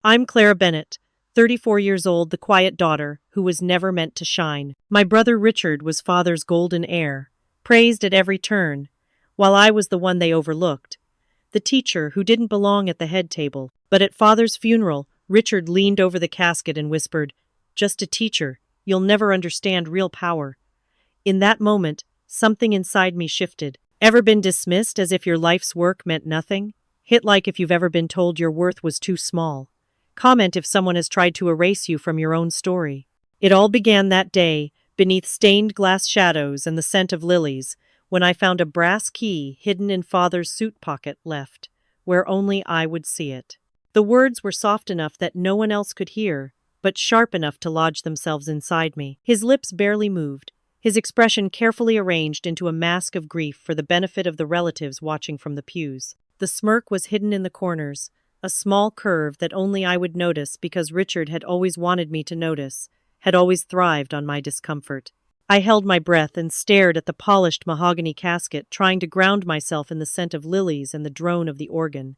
I'm Clara Bennett, 34 years old, the quiet daughter who was never meant to shine. My brother Richard was father's golden heir, praised at every turn, while I was the one they overlooked. The teacher who didn't belong at the head table. But at father's funeral, Richard leaned over the casket and whispered, "Just a teacher, you'll never understand real power." In that moment, something inside me shifted. Ever been dismissed as if your life's work meant nothing? Hit like if you've ever been told your worth was too small. Comment if someone has tried to erase you from your own story. It all began that day, beneath stained glass shadows and the scent of lilies, when I found a brass key hidden in father's suit pocket left, where only I would see it. The words were soft enough that no one else could hear, but sharp enough to lodge themselves inside me. His lips barely moved, his expression carefully arranged into a mask of grief for the benefit of the relatives watching from the pews. The smirk was hidden in the corners, a small curve that only I would notice because Richard had always wanted me to notice, had always thrived on my discomfort. I held my breath and stared at the polished mahogany casket, trying to ground myself in the scent of lilies and the drone of the organ.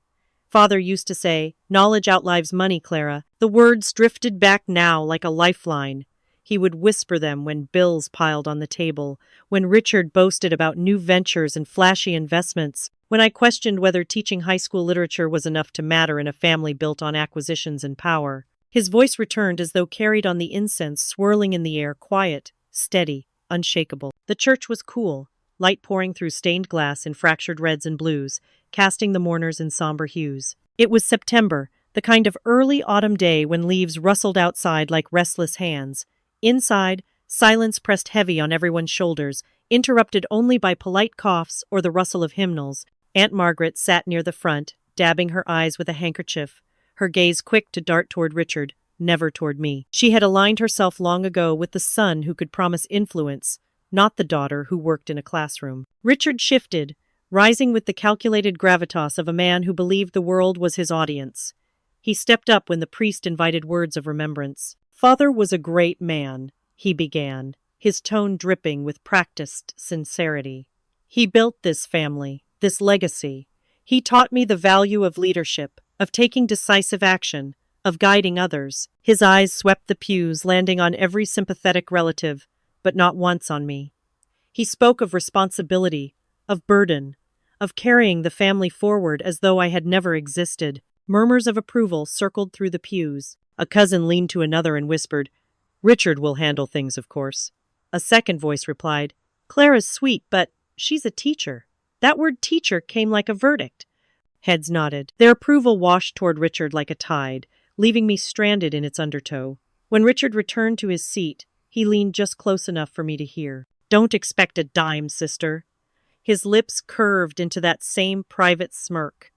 Father used to say, "Knowledge outlives money, Clara." The words drifted back now like a lifeline. He would whisper them when bills piled on the table, when Richard boasted about new ventures and flashy investments, when I questioned whether teaching high school literature was enough to matter in a family built on acquisitions and power. His voice returned as though carried on the incense swirling in the air, quiet, steady, unshakable. The church was cool, light pouring through stained glass in fractured reds and blues, casting the mourners in somber hues. It was September, the kind of early autumn day when leaves rustled outside like restless hands. Inside, silence pressed heavy on everyone's shoulders, interrupted only by polite coughs or the rustle of hymnals. Aunt Margaret sat near the front, dabbing her eyes with a handkerchief, her gaze quick to dart toward Richard, never toward me. She had aligned herself long ago with the son who could promise influence, not the daughter who worked in a classroom. Richard shifted, rising with the calculated gravitas of a man who believed the world was his audience. He stepped up when the priest invited words of remembrance. "Father was a great man," he began, his tone dripping with practiced sincerity. "He built this family, this legacy. He taught me the value of leadership, of taking decisive action, of guiding others." His eyes swept the pews, landing on every sympathetic relative, but not once on me. He spoke of responsibility, of burden, of carrying the family forward as though I had never existed. Murmurs of approval circled through the pews. A cousin leaned to another and whispered, "Richard will handle things, of course." A second voice replied, "Clara's sweet, but she's a teacher." That word teacher came like a verdict. Heads nodded. Their approval washed toward Richard like a tide, leaving me stranded in its undertow. When Richard returned to his seat, he leaned just close enough for me to hear. "Don't expect a dime, sister." His lips curved into that same private smirk.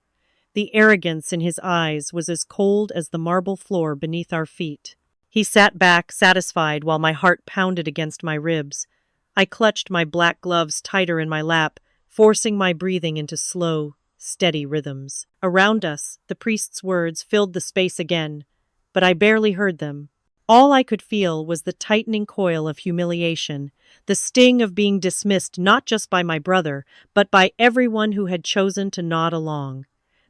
The arrogance in his eyes was as cold as the marble floor beneath our feet. He sat back, satisfied, while my heart pounded against my ribs. I clutched my black gloves tighter in my lap, forcing my breathing into slow, steady rhythms. Around us, the priest's words filled the space again, but I barely heard them. All I could feel was the tightening coil of humiliation, the sting of being dismissed not just by my brother, but by everyone who had chosen to nod along.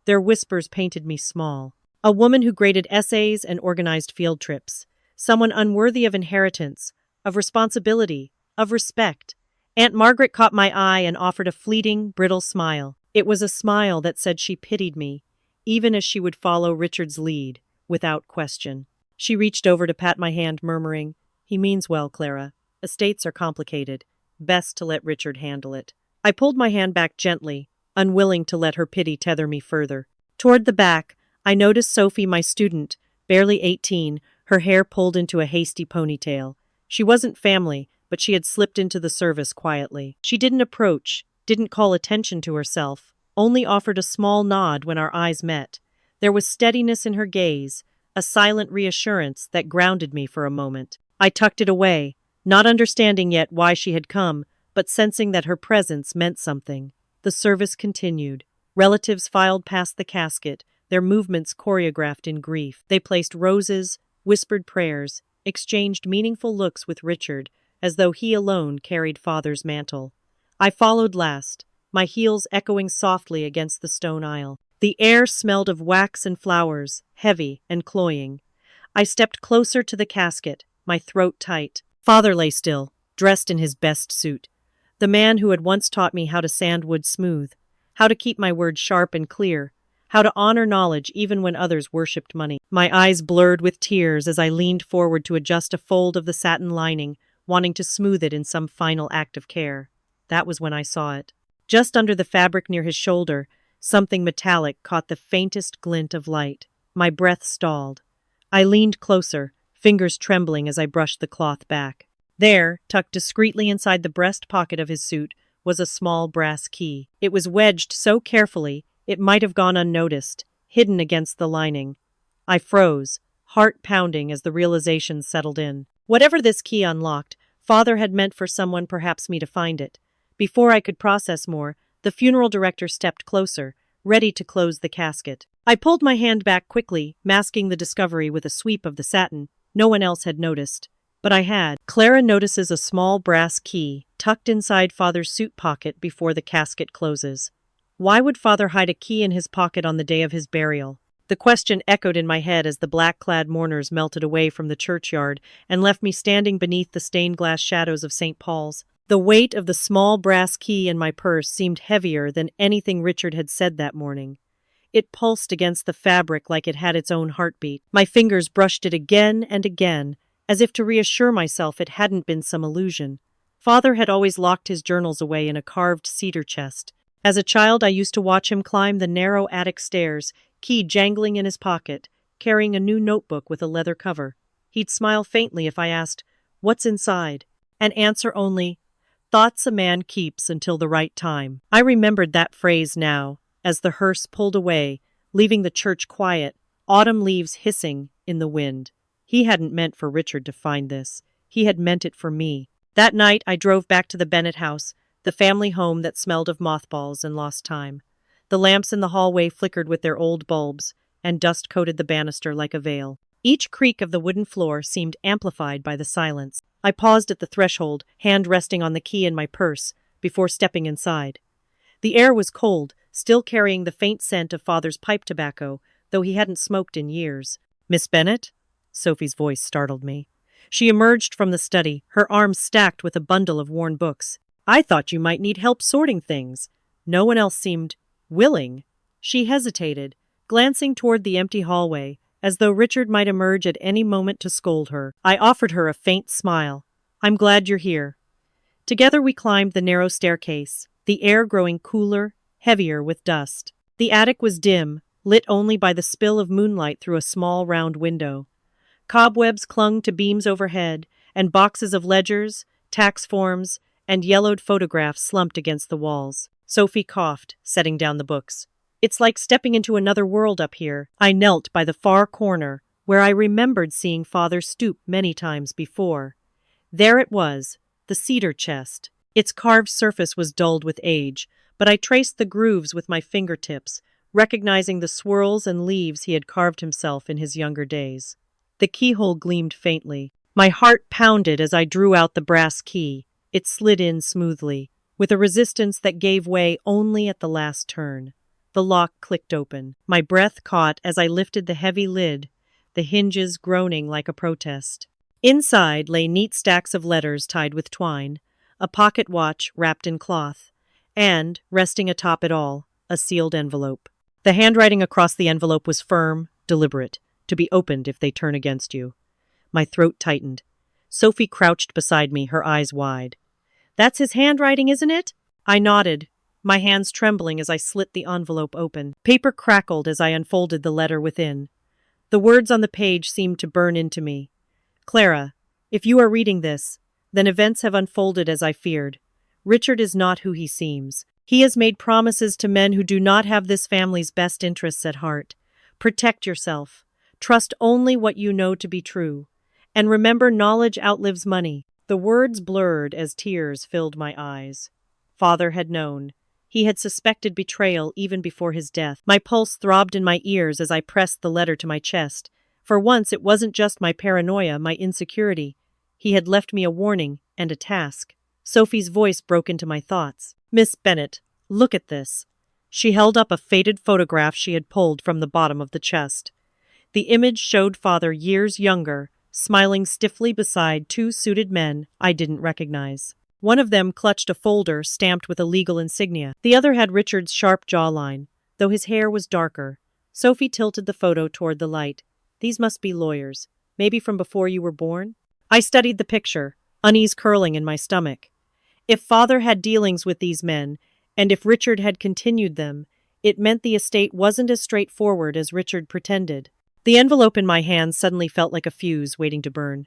Their whispers painted me small. A woman who graded essays and organized field trips. Someone unworthy of inheritance, of responsibility, of respect. Aunt Margaret caught my eye and offered a fleeting, brittle smile. It was a smile that said she pitied me, even as she would follow Richard's lead, without question. She reached over to pat my hand, murmuring, "He means well, Clara. Estates are complicated. Best to let Richard handle it." I pulled my hand back gently, unwilling to let her pity tether me further. Toward the back, I noticed Sophie, my student, barely 18, her hair pulled into a hasty ponytail. She wasn't family, but she had slipped into the service quietly. She didn't approach, didn't call attention to herself, only offered a small nod when our eyes met. There was steadiness in her gaze, a silent reassurance that grounded me for a moment. I tucked it away, not understanding yet why she had come, but sensing that her presence meant something. The service continued. Relatives filed past the casket, their movements choreographed in grief. They placed roses, whispered prayers, exchanged meaningful looks with Richard, as though he alone carried Father's mantle. I followed last, my heels echoing softly against the stone aisle. The air smelled of wax and flowers, heavy and cloying. I stepped closer to the casket, my throat tight. Father lay still, dressed in his best suit. The man who had once taught me how to sand wood smooth, how to keep my words sharp and clear, how to honor knowledge even when others worshipped money. My eyes blurred with tears as I leaned forward to adjust a fold of the satin lining, wanting to smooth it in some final act of care. That was when I saw it. Just under the fabric near his shoulder, something metallic caught the faintest glint of light. My breath stalled. I leaned closer, fingers trembling as I brushed the cloth back. There, tucked discreetly inside the breast pocket of his suit, was a small brass key. It was wedged so carefully it might have gone unnoticed, hidden against the lining. I froze, heart pounding as the realization settled in. Whatever this key unlocked, Father had meant for someone, perhaps me, to find it. Before I could process more, the funeral director stepped closer, ready to close the casket. I pulled my hand back quickly, masking the discovery with a sweep of the satin. No one else had noticed. But I had. Clara notices a small brass key tucked inside Father's suit pocket before the casket closes. Why would Father hide a key in his pocket on the day of his burial? The question echoed in my head as the black-clad mourners melted away from the churchyard and left me standing beneath the stained-glass shadows of St. Paul's. The weight of the small brass key in my purse seemed heavier than anything Richard had said that morning. It pulsed against the fabric like it had its own heartbeat. My fingers brushed it again and again, as if to reassure myself it hadn't been some illusion. Father had always locked his journals away in a carved cedar chest. As a child, I used to watch him climb the narrow attic stairs, key jangling in his pocket, carrying a new notebook with a leather cover. He'd smile faintly if I asked, "What's inside?" and answer only, "Thoughts a man keeps until the right time." I remembered that phrase now, as the hearse pulled away, leaving the church quiet, autumn leaves hissing in the wind. He hadn't meant for Richard to find this. He had meant it for me. That night, I drove back to the Bennett house, the family home that smelled of mothballs and lost time. The lamps in the hallway flickered with their old bulbs, and dust coated the banister like a veil. Each creak of the wooden floor seemed amplified by the silence. I paused at the threshold, hand resting on the key in my purse, before stepping inside. The air was cold, still carrying the faint scent of Father's pipe tobacco, though he hadn't smoked in years. "Miss Bennett?" Sophie's voice startled me. She emerged from the study, her arms stacked with a bundle of worn books. "I thought you might need help sorting things." No one else seemed willing. She hesitated, glancing toward the empty hallway, as though Richard might emerge at any moment to scold her. I offered her a faint smile. "I'm glad you're here." Together we climbed the narrow staircase, the air growing cooler, heavier with dust. The attic was dim, lit only by the spill of moonlight through a small round window. Cobwebs clung to beams overhead, and boxes of ledgers, tax forms, and yellowed photographs slumped against the walls. Sophie coughed, setting down the books. "It's like stepping into another world up here." I knelt by the far corner, where I remembered seeing Father stoop many times before. There it was, the cedar chest. Its carved surface was dulled with age, but I traced the grooves with my fingertips, recognizing the swirls and leaves he had carved himself in his younger days. The keyhole gleamed faintly. My heart pounded as I drew out the brass key. It slid in smoothly, with a resistance that gave way only at the last turn. The lock clicked open. My breath caught as I lifted the heavy lid, the hinges groaning like a protest. Inside lay neat stacks of letters tied with twine, a pocket watch wrapped in cloth, and, resting atop it all, a sealed envelope. The handwriting across the envelope was firm, deliberate, to be opened if they turn against you. My throat tightened. Sophie crouched beside me, her eyes wide. "That's his handwriting, isn't it?" I nodded, my hands trembling as I slit the envelope open. Paper crackled as I unfolded the letter within. The words on the page seemed to burn into me. "Clara, if you are reading this, then events have unfolded as I feared. Richard is not who he seems. He has made promises to men who do not have this family's best interests at heart. Protect yourself. Trust only what you know to be true. And remember, knowledge outlives money." The words blurred as tears filled my eyes. Father had known. He had suspected betrayal even before his death. My pulse throbbed in my ears as I pressed the letter to my chest. For once, it wasn't just my paranoia, my insecurity. He had left me a warning and a task. Sophie's voice broke into my thoughts. "Miss Bennett, look at this." She held up a faded photograph she had pulled from the bottom of the chest. The image showed father years younger, smiling stiffly beside two suited men I didn't recognize. One of them clutched a folder stamped with a legal insignia. The other had Richard's sharp jawline, though his hair was darker. Sophie tilted the photo toward the light. These must be lawyers. Maybe from before you were born? I studied the picture, unease curling in my stomach. If father had dealings with these men, and if Richard had continued them, it meant the estate wasn't as straightforward as Richard pretended. The envelope in my hand suddenly felt like a fuse waiting to burn.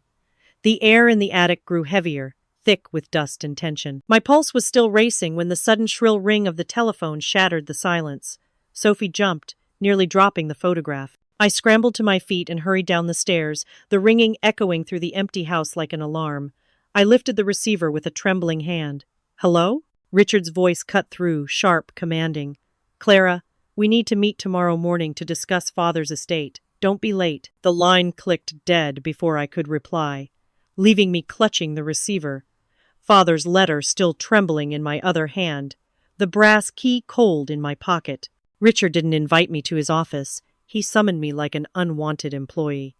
The air in the attic grew heavier, thick with dust and tension. My pulse was still racing when the sudden shrill ring of the telephone shattered the silence. Sophie jumped, nearly dropping the photograph. I scrambled to my feet and hurried down the stairs, the ringing echoing through the empty house like an alarm. I lifted the receiver with a trembling hand. "Hello?" Richard's voice cut through, sharp, commanding. "Clara, we need to meet tomorrow morning to discuss father's estate. Don't be late." The line clicked dead before I could reply, leaving me clutching the receiver. Father's letter still trembling in my other hand, the brass key cold in my pocket. Richard didn't invite me to his office. He summoned me like an unwanted employee.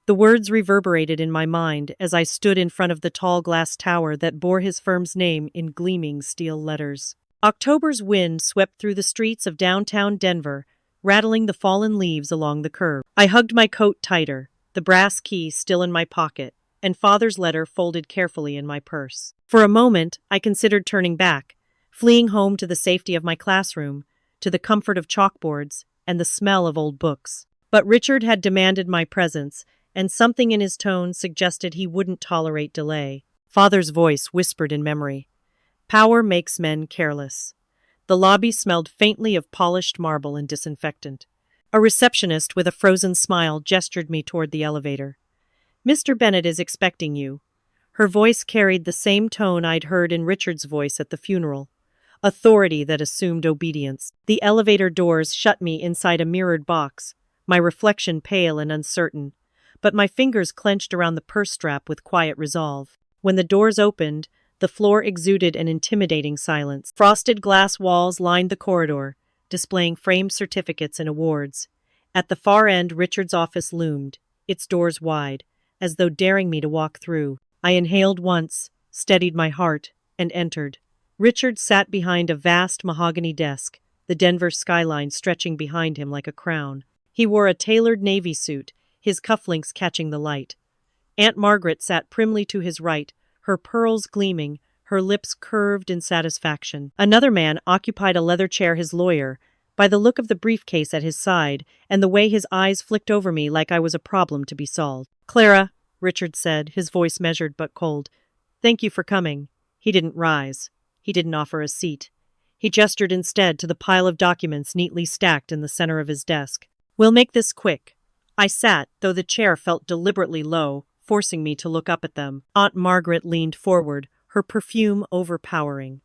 The words reverberated in my mind as I stood in front of the tall glass tower that bore his firm's name in gleaming steel letters. October's wind swept through the streets of downtown Denver, rattling the fallen leaves along the curb. I hugged my coat tighter, the brass key still in my pocket, and father's letter folded carefully in my purse. For a moment, I considered turning back, fleeing home to the safety of my classroom, to the comfort of chalkboards and the smell of old books. But Richard had demanded my presence, and something in his tone suggested he wouldn't tolerate delay. Father's voice whispered in memory. "Power makes men careless." The lobby smelled faintly of polished marble and disinfectant. A receptionist with a frozen smile gestured me toward the elevator. "Mr. Bennett is expecting you." Her voice carried the same tone I'd heard in Richard's voice at the funeral. Authority that assumed obedience. The elevator doors shut me inside a mirrored box, my reflection pale and uncertain, but my fingers clenched around the purse strap with quiet resolve. When the doors opened, the floor exuded an intimidating silence. Frosted glass walls lined the corridor, displaying framed certificates and awards. At the far end, Richard's office loomed, its doors wide, as though daring me to walk through. I inhaled once, steadied my heart, and entered. Richard sat behind a vast mahogany desk, the Denver skyline stretching behind him like a crown. He wore a tailored navy suit, his cufflinks catching the light. Aunt Margaret sat primly to his right, her pearls gleaming, her lips curved in satisfaction. Another man occupied a leather chair, his lawyer, by the look of the briefcase at his side and the way his eyes flicked over me like I was a problem to be solved. "Clara," Richard said, his voice measured but cold, "thank you for coming." He didn't rise. He didn't offer a seat. He gestured instead to the pile of documents neatly stacked in the center of his desk. "We'll make this quick." I sat, though the chair felt deliberately low, forcing me to look up at them. Aunt Margaret leaned forward, her perfume overpowering.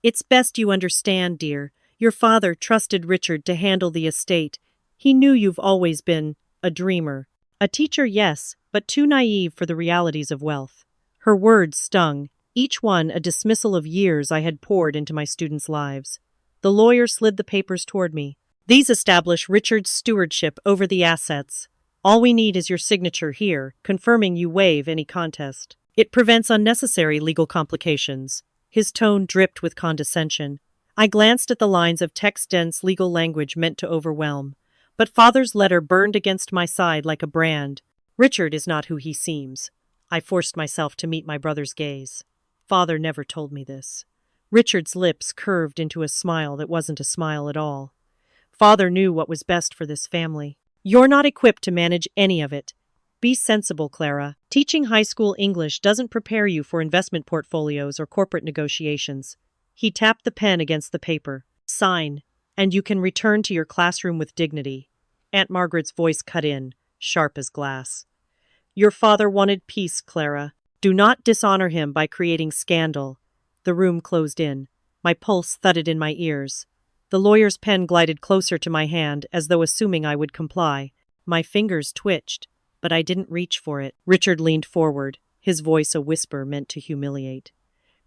"It's best you understand, dear. Your father trusted Richard to handle the estate. He knew you've always been a dreamer. A teacher, yes, but too naive for the realities of wealth." Her words stung, each one a dismissal of years I had poured into my students' lives. The lawyer slid the papers toward me. "These establish Richard's stewardship over the assets. All we need is your signature here, confirming you waive any contest. It prevents unnecessary legal complications." His tone dripped with condescension. I glanced at the lines of text-dense legal language meant to overwhelm, but father's letter burned against my side like a brand. Richard is not who he seems. I forced myself to meet my brother's gaze. Father never told me this. Richard's lips curved into a smile that wasn't a smile at all. Father knew what was best for this family. "You're not equipped to manage any of it. Be sensible, Clara. Teaching high school English doesn't prepare you for investment portfolios or corporate negotiations." He tapped the pen against the paper. "Sign, and you can return to your classroom with dignity." Aunt Margaret's voice cut in, sharp as glass. "Your father wanted peace, Clara. Do not dishonor him by creating scandal." The room closed in. My pulse thudded in my ears. The lawyer's pen glided closer to my hand as though assuming I would comply. My fingers twitched, but I didn't reach for it. Richard leaned forward, his voice a whisper meant to humiliate.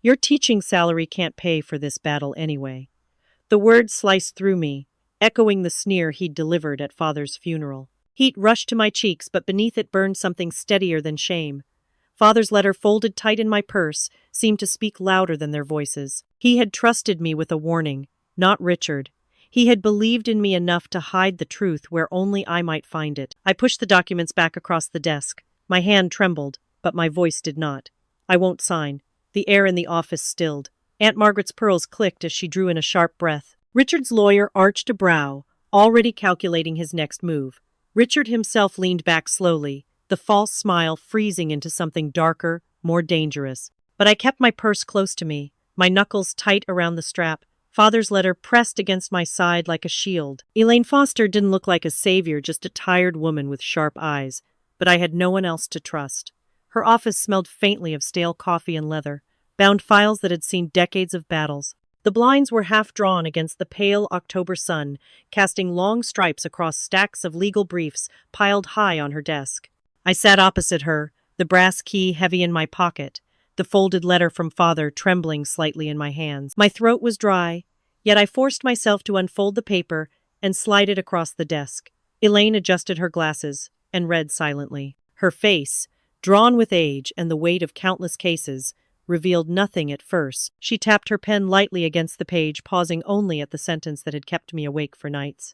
"Your teaching salary can't pay for this battle anyway." The words sliced through me, echoing the sneer he'd delivered at Father's funeral. Heat rushed to my cheeks, but beneath it burned something steadier than shame. Father's letter, folded tight in my purse, seemed to speak louder than their voices. He had trusted me with a warning, not Richard. He had believed in me enough to hide the truth where only I might find it. I pushed the documents back across the desk. My hand trembled, but my voice did not. I won't sign. The air in the office stilled. Aunt Margaret's pearls clicked as she drew in a sharp breath. Richard's lawyer arched a brow, already calculating his next move. Richard himself leaned back slowly, the false smile freezing into something darker, more dangerous. But I kept my purse close to me, my knuckles tight around the strap, Father's letter pressed against my side like a shield. Elaine Foster didn't look like a savior, just a tired woman with sharp eyes, but I had no one else to trust. Her office smelled faintly of stale coffee and leather, bound files that had seen decades of battles. The blinds were half drawn against the pale October sun, casting long stripes across stacks of legal briefs piled high on her desk. I sat opposite her, the brass key heavy in my pocket, the folded letter from Father trembling slightly in my hands. My throat was dry, yet I forced myself to unfold the paper and slide it across the desk. Elaine adjusted her glasses and read silently. Her face, drawn with age and the weight of countless cases, revealed nothing at first. She tapped her pen lightly against the page, pausing only at the sentence that had kept me awake for nights.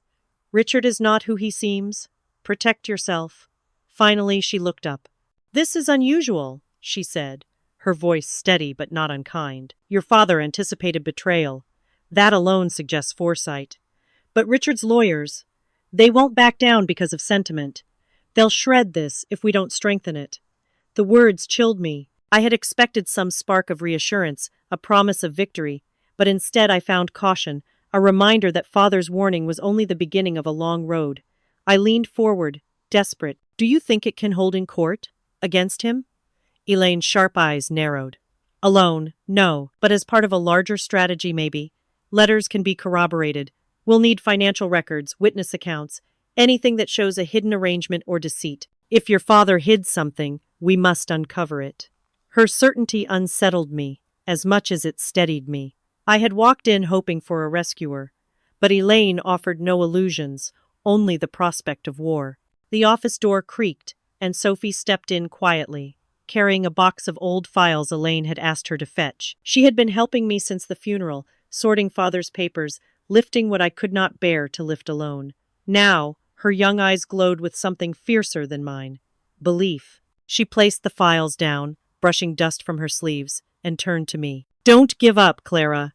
"Richard is not who he seems. Protect yourself." Finally, she looked up. "This is unusual," she said, her voice steady but not unkind. "Your father anticipated betrayal. That alone suggests foresight. But Richard's lawyers, they won't back down because of sentiment. They'll shred this if we don't strengthen it." The words chilled me. I had expected some spark of reassurance, a promise of victory, but instead I found caution, a reminder that Father's warning was only the beginning of a long road. I leaned forward, desperate. "Do you think it can hold in court? Against him?" Elaine's sharp eyes narrowed. "Alone, no, but as part of a larger strategy, maybe. Letters can be corroborated. We'll need financial records, witness accounts, anything that shows a hidden arrangement or deceit. If your father hid something, we must uncover it." Her certainty unsettled me, as much as it steadied me. I had walked in hoping for a rescuer, but Elaine offered no illusions, only the prospect of war. The office door creaked, and Sophie stepped in quietly, carrying a box of old files Elaine had asked her to fetch. She had been helping me since the funeral, sorting Father's papers, lifting what I could not bear to lift alone. Now, her young eyes glowed with something fiercer than mine. Belief. She placed the files down, brushing dust from her sleeves, and turned to me. "Don't give up, Clara.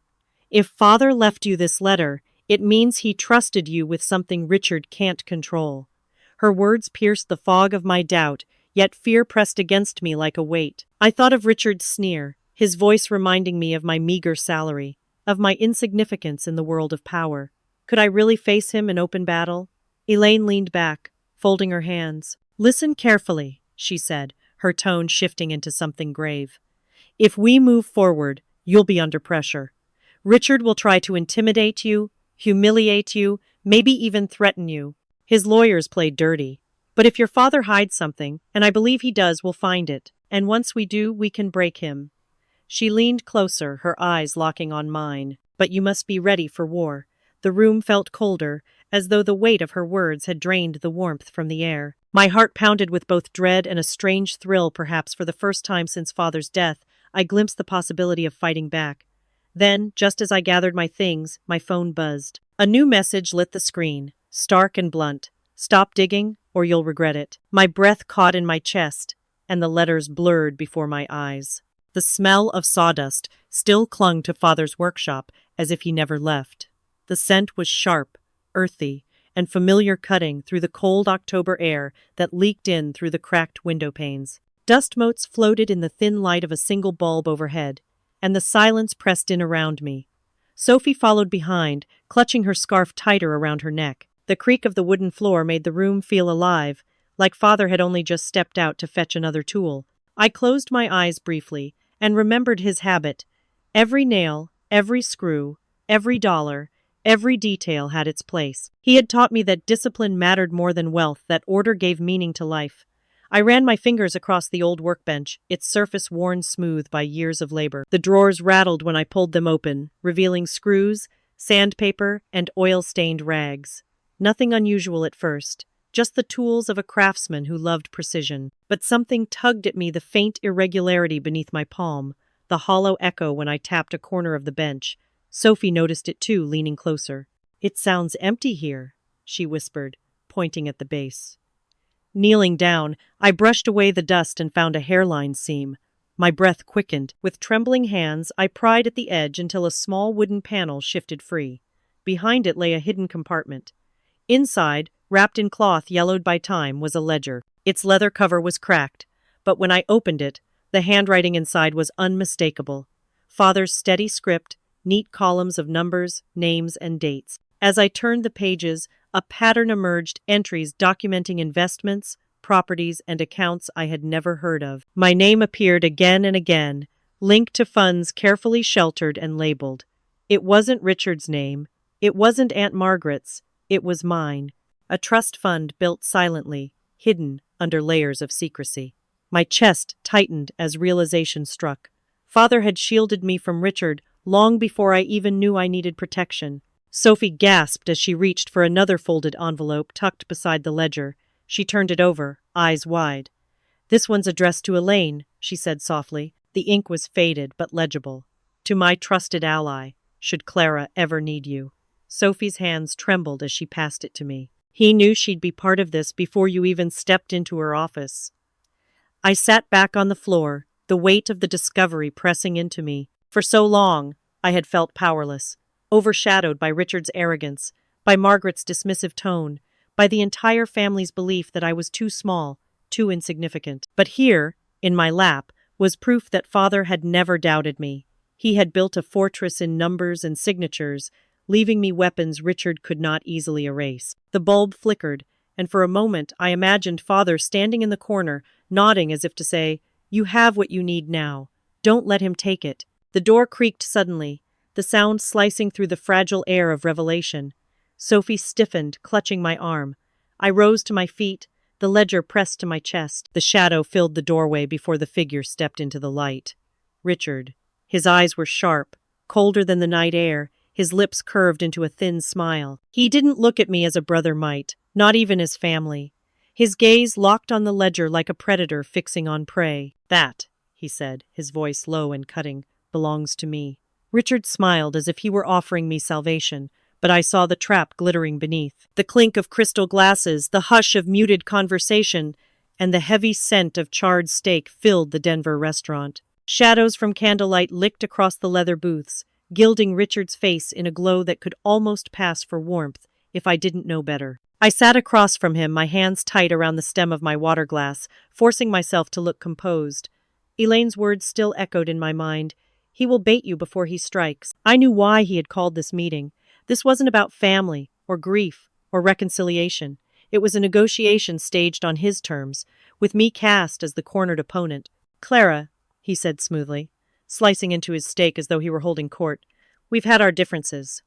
If Father left you this letter, it means he trusted you with something Richard can't control." Her words pierced the fog of my doubt, yet fear pressed against me like a weight. I thought of Richard's sneer, his voice reminding me of my meager salary, of my insignificance in the world of power. Could I really face him in open battle? Elaine leaned back, folding her hands. "Listen carefully," she said, her tone shifting into something grave. "If we move forward, you'll be under pressure. Richard will try to intimidate you, humiliate you, maybe even threaten you. His lawyers play dirty. But if your father hides something, and I believe he does, we'll find it. And once we do, we can break him." She leaned closer, her eyes locking on mine. "But you must be ready for war." The room felt colder, as though the weight of her words had drained the warmth from the air. My heart pounded with both dread and a strange thrill. Perhaps for the first time since Father's death, I glimpsed the possibility of fighting back. Then, just as I gathered my things, my phone buzzed. A new message lit the screen, stark and blunt. "Stop digging, or you'll regret it." My breath caught in my chest, and the letters blurred before my eyes. The smell of sawdust still clung to Father's workshop, as if he never left. The scent was sharp, earthy, and familiar, cutting through the cold October air that leaked in through the cracked window panes. Dust motes floated in the thin light of a single bulb overhead, and the silence pressed in around me. Sophie followed behind, clutching her scarf tighter around her neck. The creak of the wooden floor made the room feel alive, like Father had only just stepped out to fetch another tool. I closed my eyes briefly and remembered his habit. Every nail, every screw, every dollar, every detail had its place. He had taught me that discipline mattered more than wealth, that order gave meaning to life. I ran my fingers across the old workbench, its surface worn smooth by years of labor. The drawers rattled when I pulled them open, revealing screws, sandpaper, and oil-stained rags. Nothing unusual at first, just the tools of a craftsman who loved precision. But something tugged at me, the faint irregularity beneath my palm, the hollow echo when I tapped a corner of the bench. Sophie noticed it too, leaning closer. "It sounds empty here," she whispered, pointing at the base. Kneeling down, I brushed away the dust and found a hairline seam. My breath quickened. With trembling hands, I pried at the edge until a small wooden panel shifted free. Behind it lay a hidden compartment. Inside, wrapped in cloth yellowed by time, was a ledger. Its leather cover was cracked, but when I opened it, the handwriting inside was unmistakable. Father's steady script, neat columns of numbers, names, and dates. As I turned the pages, a pattern emerged, entries documenting investments, properties, and accounts I had never heard of. My name appeared again and again, linked to funds carefully sheltered and labeled. It wasn't Richard's name. It wasn't Aunt Margaret's. It was mine. A trust fund built silently, hidden under layers of secrecy. My chest tightened as realization struck. Father had shielded me from Richard long before I even knew I needed protection. Sophie gasped as she reached for another folded envelope tucked beside the ledger. She turned it over, eyes wide. "This one's addressed to Elaine," she said softly. The ink was faded but legible. "To my trusted ally, should Clara ever need you." Sophie's hands trembled as she passed it to me. "He knew she'd be part of this before you even stepped into her office." I sat back on the floor, the weight of the discovery pressing into me. For so long, I had felt powerless, overshadowed by Richard's arrogance, by Margaret's dismissive tone, by the entire family's belief that I was too small, too insignificant. But here, in my lap, was proof that Father had never doubted me. He had built a fortress in numbers and signatures, leaving me weapons Richard could not easily erase. The bulb flickered, and for a moment I imagined Father standing in the corner, nodding as if to say, "You have what you need now. Don't let him take it." The door creaked suddenly, the sound slicing through the fragile air of revelation. Sophie stiffened, clutching my arm. I rose to my feet, the ledger pressed to my chest. The shadow filled the doorway before the figure stepped into the light. Richard. His eyes were sharp, colder than the night air, his lips curved into a thin smile. He didn't look at me as a brother might, not even as family. His gaze locked on the ledger like a predator fixing on prey. "That," he said, his voice low and cutting, "belongs to me." Richard smiled as if he were offering me salvation, but I saw the trap glittering beneath. The clink of crystal glasses, the hush of muted conversation, and the heavy scent of charred steak filled the Denver restaurant. Shadows from candlelight licked across the leather booths, gilding Richard's face in a glow that could almost pass for warmth if I didn't know better. I sat across from him, my hands tight around the stem of my water glass, forcing myself to look composed. Elaine's words still echoed in my mind. "He will bait you before he strikes." I knew why he had called this meeting. This wasn't about family, or grief, or reconciliation. It was a negotiation staged on his terms, with me cast as the cornered opponent. "Clara," he said smoothly, slicing into his steak as though he were holding court, "we've had our differences.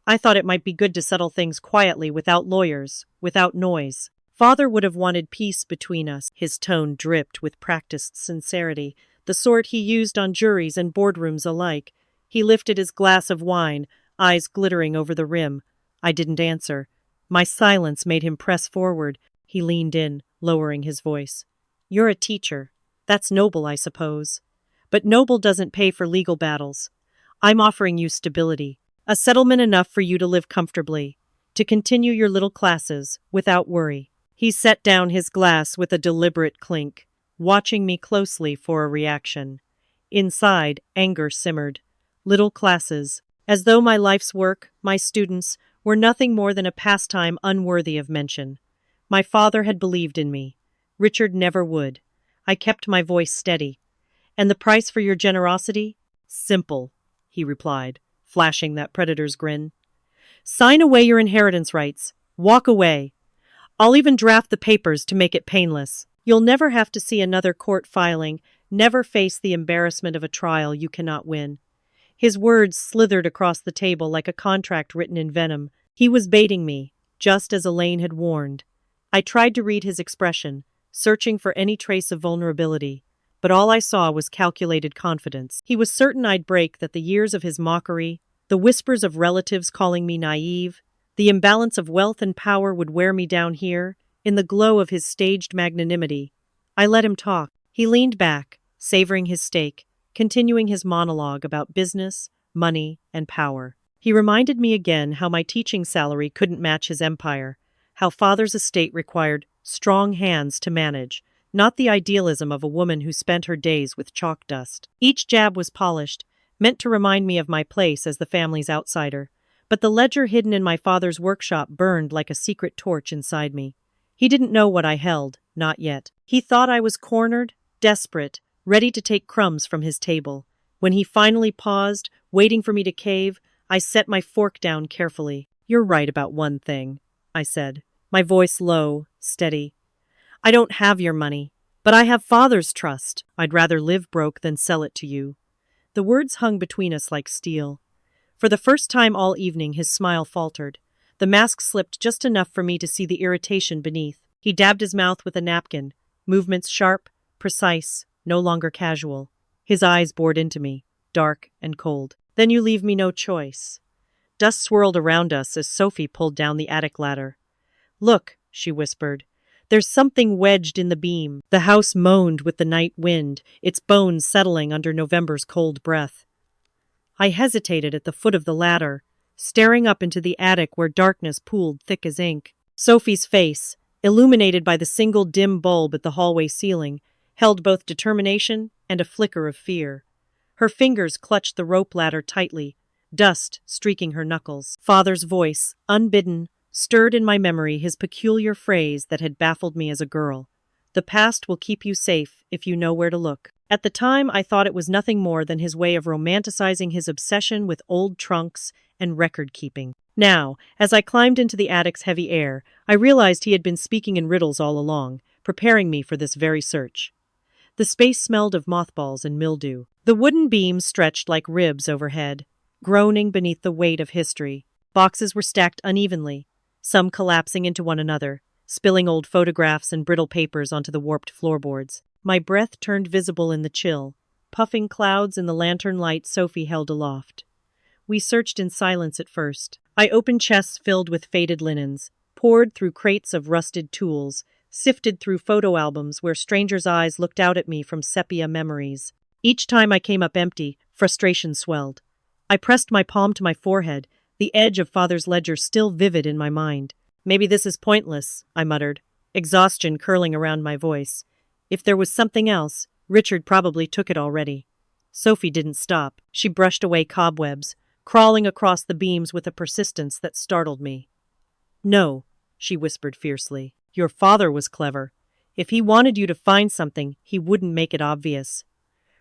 I thought it might be good to settle things quietly, without lawyers, without noise. Father would have wanted peace between us." His tone dripped with practiced sincerity, the sort he used on juries and boardrooms alike. He lifted his glass of wine, eyes glittering over the rim. I didn't answer. My silence made him press forward. He leaned in, lowering his voice. "You're a teacher. That's noble, I suppose. But noble doesn't pay for legal battles. I'm offering you stability, a settlement enough for you to live comfortably, to continue your little classes, without worry." He set down his glass with a deliberate clink, watching me closely for a reaction. Inside, anger simmered. Little classes, as though my life's work, my students, were nothing more than a pastime unworthy of mention. My father had believed in me. Richard never would. I kept my voice steady. "And the price for your generosity?" "Simple," he replied, flashing that predator's grin. "Sign away your inheritance rights. Walk away. I'll even draft the papers to make it painless. You'll never have to see another court filing, never face the embarrassment of a trial you cannot win." His words slithered across the table like a contract written in venom. He was baiting me, just as Elaine had warned. I tried to read his expression, searching for any trace of vulnerability, but all I saw was calculated confidence. He was certain I'd break, that the years of his mockery, The whispers of relatives calling me naive, the imbalance of wealth and power would wear me down here, in the glow of his staged magnanimity. I let him talk. He leaned back, savoring his steak, continuing his monologue about business, money, and power. He reminded me again how my teaching salary couldn't match his empire, how father's estate required strong hands to manage, not the idealism of a woman who spent her days with chalk dust. Each jab was polished, meant to remind me of my place as the family's outsider, but the ledger hidden in my father's workshop burned like a secret torch inside me. He didn't know what I held, not yet. He thought I was cornered, desperate, ready to take crumbs from his table. When he finally paused, waiting for me to cave, I set my fork down carefully. "You're right about one thing," I said, my voice low, steady. "I don't have your money, but I have father's trust. I'd rather live broke than sell it to you." The words hung between us like steel. For the first time all evening, his smile faltered. The mask slipped just enough for me to see the irritation beneath. He dabbed his mouth with a napkin, movements sharp, precise, no longer casual. His eyes bored into me, dark and cold. "Then you leave me no choice." Dust swirled around us as Sophie pulled down the attic ladder. "Look," she whispered. "There's something wedged in the beam." The house moaned with the night wind, its bones settling under November's cold breath. I hesitated at the foot of the ladder, staring up into the attic where darkness pooled thick as ink. Sophie's face, illuminated by the single dim bulb at the hallway ceiling, held both determination and a flicker of fear. Her fingers clutched the rope ladder tightly, dust streaking her knuckles. Father's voice, unbidden, stirred in my memory his peculiar phrase that had baffled me as a girl. "The past will keep you safe if you know where to look." At the time, I thought it was nothing more than his way of romanticizing his obsession with old trunks and record-keeping. Now, as I climbed into the attic's heavy air, I realized he had been speaking in riddles all along, preparing me for this very search. The space smelled of mothballs and mildew. The wooden beams stretched like ribs overhead, groaning beneath the weight of history. Boxes were stacked unevenly, some collapsing into one another, spilling old photographs and brittle papers onto the warped floorboards. My breath turned visible in the chill, puffing clouds in the lantern light Sophie held aloft. We searched in silence at first. I opened chests filled with faded linens, pored through crates of rusted tools, sifted through photo albums where strangers' eyes looked out at me from sepia memories. Each time I came up empty, frustration swelled. I pressed my palm to my forehead, the edge of father's ledger still vivid in my mind. "Maybe this is pointless," I muttered, exhaustion curling around my voice. "If there was something else, Richard probably took it already." Sophie didn't stop. She brushed away cobwebs, crawling across the beams with a persistence that startled me. "No," she whispered fiercely. "Your father was clever. If he wanted you to find something, he wouldn't make it obvious."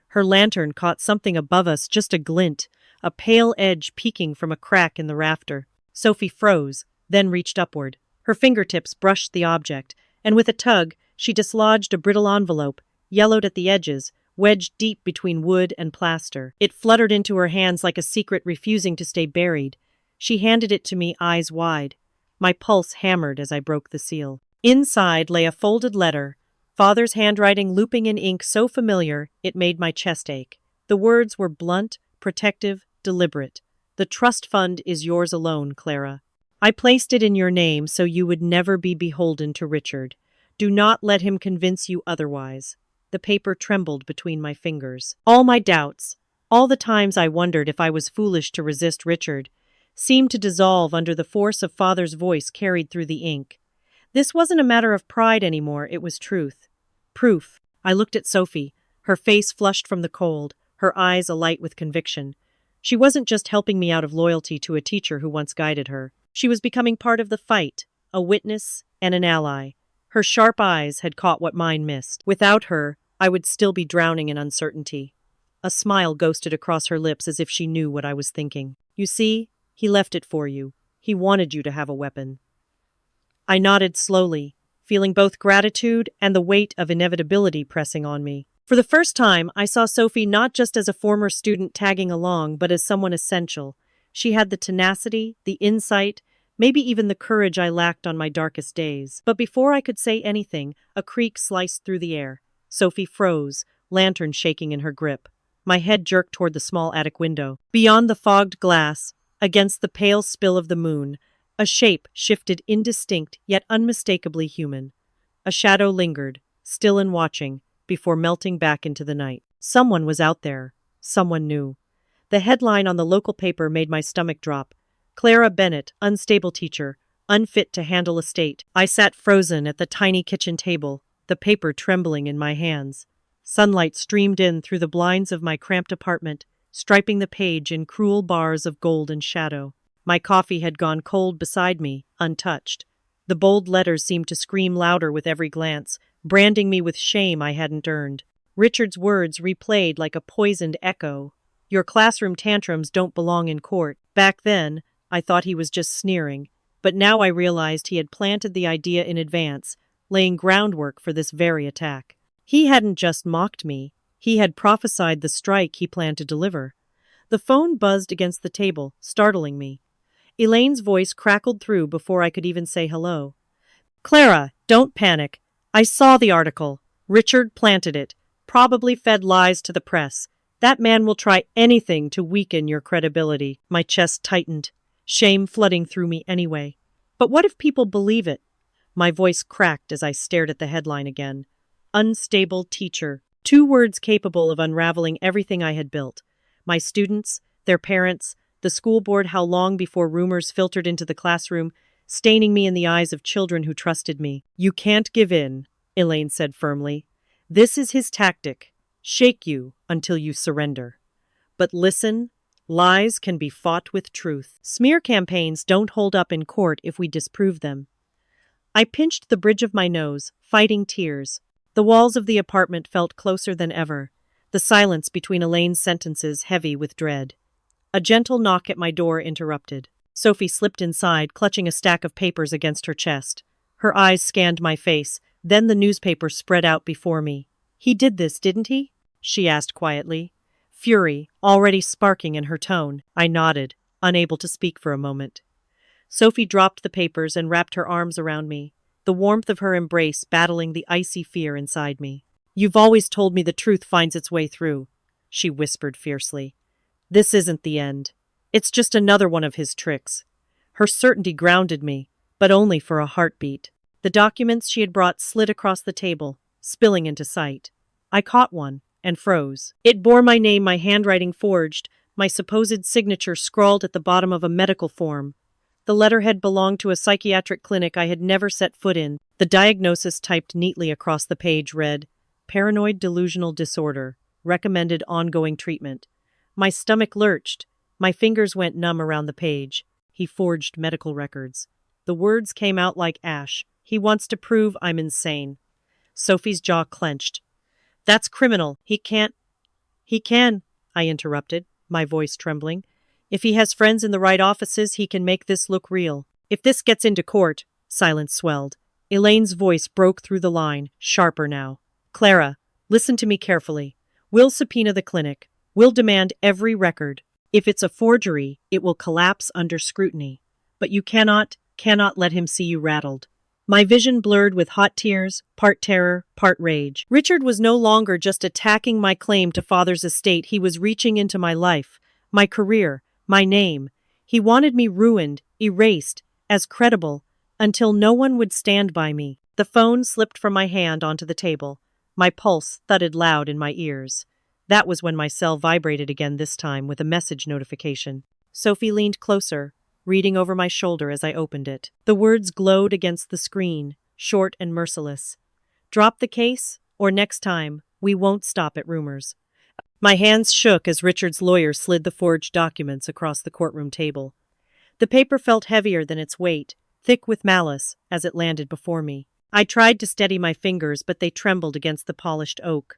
Her lantern caught something above us, just a glint, a pale edge peeking from a crack in the rafter. Sophie froze, then reached upward. Her fingertips brushed the object, and with a tug, she dislodged a brittle envelope, yellowed at the edges, wedged deep between wood and plaster. It fluttered into her hands like a secret refusing to stay buried. She handed it to me, eyes wide. My pulse hammered as I broke the seal. Inside lay a folded letter, father's handwriting looping in ink so familiar it made my chest ache. The words were blunt, protective, deliberate. "The trust fund is yours alone, Clara. I placed it in your name so you would never be beholden to Richard. Do not let him convince you otherwise." The paper trembled between my fingers. All my doubts, all the times I wondered if I was foolish to resist Richard, seemed to dissolve under the force of father's voice carried through the ink. This wasn't a matter of pride anymore, it was truth. Proof. I looked at Sophie, her face flushed from the cold, her eyes alight with conviction. She wasn't just helping me out of loyalty to a teacher who once guided her. She was becoming part of the fight, a witness and an ally. Her sharp eyes had caught what mine missed. Without her, I would still be drowning in uncertainty. A smile ghosted across her lips as if she knew what I was thinking. "You see, he left it for you. He wanted you to have a weapon." I nodded slowly, feeling both gratitude and the weight of inevitability pressing on me. For the first time, I saw Sophie not just as a former student tagging along, but as someone essential. She had the tenacity, the insight, maybe even the courage I lacked on my darkest days. But before I could say anything, a creak sliced through the air. Sophie froze, lantern shaking in her grip. My head jerked toward the small attic window. Beyond the fogged glass, Against the pale spill of the moon, a shape shifted indistinct yet unmistakably human. A shadow lingered, still and watching, before melting back into the night. Someone was out there. Someone new. The headline on the local paper made my stomach drop. Clara Bennett, unstable teacher, unfit to handle a state. I sat frozen at the tiny kitchen table, the paper trembling in my hands. Sunlight streamed in through the blinds of my cramped apartment, striping the page in cruel bars of gold and shadow. My coffee had gone cold beside me, untouched. The bold letters seemed to scream louder with every glance, branding me with shame I hadn't earned. Richard's words replayed like a poisoned echo. Your classroom tantrums don't belong in court. Back then, I thought he was just sneering, but now I realized he had planted the idea in advance, laying groundwork for this very attack. He hadn't just mocked me, he had prophesied the strike he planned to deliver. The phone buzzed against the table, startling me. Elaine's voice crackled through before I could even say hello. Clara, don't panic. I saw the article. Richard planted it, probably fed lies to the press. That man will try anything to weaken your credibility. My chest tightened, shame flooding through me anyway. But what if people believe it? My voice cracked as I stared at the headline again. Unstable teacher. 2 words capable of unraveling everything I had built. My students, their parents, the school board, how long before rumors filtered into the classroom, staining me in the eyes of children who trusted me. You can't give in, Elaine said firmly. This is his tactic. Shake you until you surrender. But listen, lies can be fought with truth. Smear campaigns don't hold up in court if we disprove them. I pinched the bridge of my nose, fighting tears. The walls of the apartment felt closer than ever, the silence between Elaine's sentences heavy with dread. A gentle knock at my door interrupted. Sophie slipped inside, clutching a stack of papers against her chest. Her eyes scanned my face, then the newspaper spread out before me. He did this, didn't he? She asked quietly. Fury, already sparking in her tone. I nodded, unable to speak for a moment. Sophie dropped the papers and wrapped her arms around me, the warmth of her embrace battling the icy fear inside me. You've always told me the truth finds its way through, she whispered fiercely. This isn't the end. It's just another one of his tricks. Her certainty grounded me, but only for a heartbeat. The documents she had brought slid across the table, spilling into sight. I caught one and froze. It bore my name, my handwriting forged, my supposed signature scrawled at the bottom of a medical form. The letterhead belonged to a psychiatric clinic I had never set foot in. The diagnosis typed neatly across the page read, Paranoid delusional disorder. Recommended ongoing treatment. My stomach lurched. My fingers went numb around the page. He forged medical records. The words came out like ash. He wants to prove I'm insane. Sophie's jaw clenched. That's criminal. He can, I interrupted, my voice trembling. If he has friends in the right offices, he can make this look real. If this gets into court, silence swelled. Elaine's voice broke through the line, sharper now. Clara, listen to me carefully. We'll subpoena the clinic. We'll demand every record. If it's a forgery, it will collapse under scrutiny. But you cannot let him see you rattled. My vision blurred with hot tears, part terror, part rage. Richard was no longer just attacking my claim to father's estate. He was reaching into my life, my career, my name. He wanted me ruined, erased, as credible, until no one would stand by me. The phone slipped from my hand onto the table. My pulse thudded loud in my ears. That was when my cell vibrated again, this time with a message notification. Sophie leaned closer, reading over my shoulder as I opened it. The words glowed against the screen, short and merciless. Drop the case, or next time, we won't stop at rumors. My hands shook as Richard's lawyer slid the forged documents across the courtroom table. The paper felt heavier than its weight, thick with malice, as it landed before me. I tried to steady my fingers, but they trembled against the polished oak.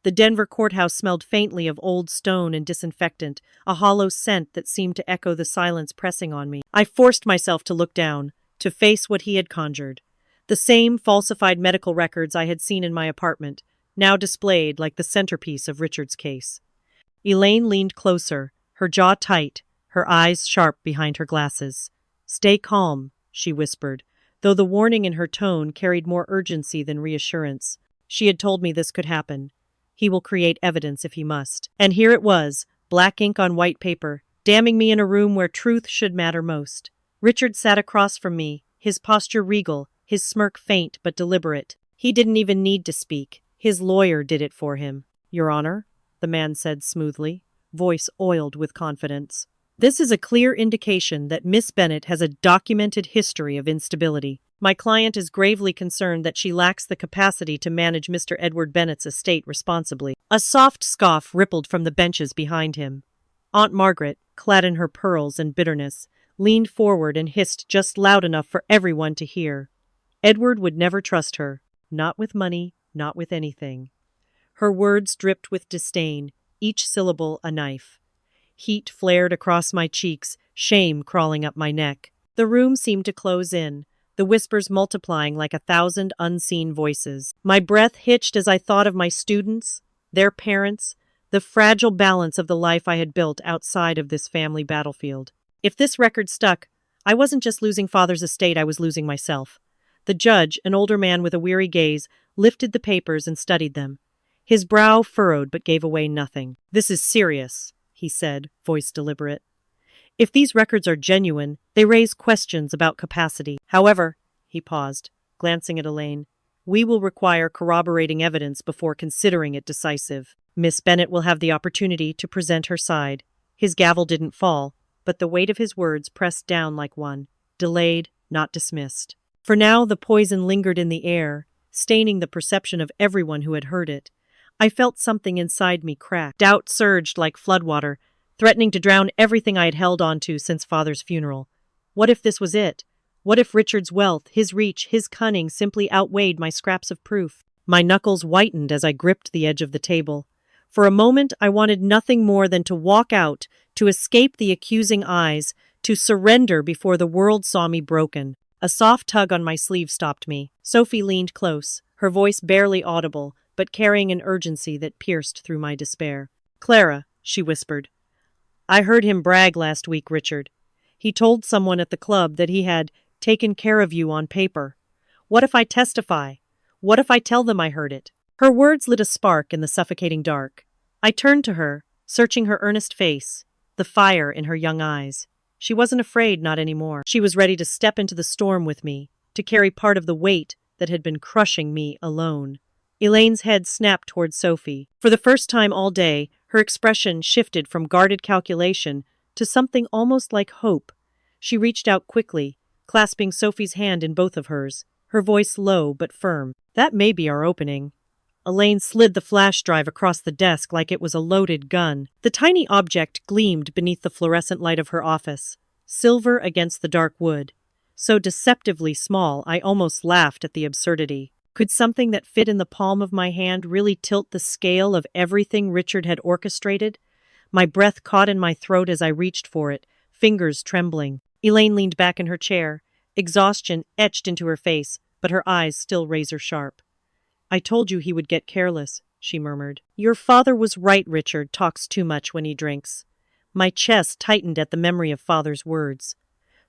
The Denver courthouse smelled faintly of old stone and disinfectant, a hollow scent that seemed to echo the silence pressing on me. I forced myself to look down, to face what he had conjured. The same falsified medical records I had seen in my apartment, now displayed like the centerpiece of Richard's case. Elaine leaned closer, her jaw tight, her eyes sharp behind her glasses. Stay calm, she whispered, though the warning in her tone carried more urgency than reassurance. She had told me this could happen. He will create evidence if he must. And here it was, black ink on white paper, damning me in a room where truth should matter most. Richard sat across from me, his posture regal, his smirk faint but deliberate. He didn't even need to speak. His lawyer did it for him. "Your Honor," the man said smoothly, voice oiled with confidence. "This is a clear indication that Miss Bennet has a documented history of instability. My client is gravely concerned that she lacks the capacity to manage Mr. Edward Bennet's estate responsibly." A soft scoff rippled from the benches behind him. Aunt Margaret, clad in her pearls and bitterness, leaned forward and hissed just loud enough for everyone to hear. Edward would never trust her. Not with money, not with anything. Her words dripped with disdain, each syllable a knife. Heat flared across my cheeks, shame crawling up my neck. The room seemed to close in, the whispers multiplying like 1,000 unseen voices. My breath hitched as I thought of my students, their parents, the fragile balance of the life I had built outside of this family battlefield. If this record stuck, I wasn't just losing Father's estate, I was losing myself. The judge, an older man with a weary gaze, lifted the papers and studied them. His brow furrowed but gave away nothing. "This is serious," he said, voice deliberate. "If these records are genuine, they raise questions about capacity. However," he paused, glancing at Elaine, "we will require corroborating evidence before considering it decisive. Miss Bennet will have the opportunity to present her side." His gavel didn't fall, but the weight of his words pressed down like one, delayed, not dismissed. For now the poison lingered in the air, staining the perception of everyone who had heard it. I felt something inside me crack. Doubt surged like floodwater, threatening to drown everything I had held on to since Father's funeral. What if this was it? What if Richard's wealth, his reach, his cunning simply outweighed my scraps of proof? My knuckles whitened as I gripped the edge of the table. For a moment, I wanted nothing more than to walk out, to escape the accusing eyes, to surrender before the world saw me broken. A soft tug on my sleeve stopped me. Sophie leaned close, her voice barely audible, but carrying an urgency that pierced through my despair. "Clara," she whispered, "I heard him brag last week, Richard. He told someone at the club that he had taken care of you on paper. What if I testify? What if I tell them I heard it?" Her words lit a spark in the suffocating dark. I turned to her, searching her earnest face, the fire in her young eyes. She wasn't afraid, not anymore. She was ready to step into the storm with me, to carry part of the weight that had been crushing me alone. Elaine's head snapped toward Sophie. For the first time all day, her expression shifted from guarded calculation to something almost like hope. She reached out quickly, clasping Sophie's hand in both of hers, her voice low but firm. "That may be our opening." Elaine slid the flash drive across the desk like it was a loaded gun. The tiny object gleamed beneath the fluorescent light of her office, silver against the dark wood. So deceptively small, I almost laughed at the absurdity. Could something that fit in the palm of my hand really tilt the scale of everything Richard had orchestrated? My breath caught in my throat as I reached for it, fingers trembling. Elaine leaned back in her chair, exhaustion etched into her face, but her eyes still razor-sharp. "I told you he would get careless," she murmured. "Your father was right, Richard talks too much when he drinks." My chest tightened at the memory of Father's words.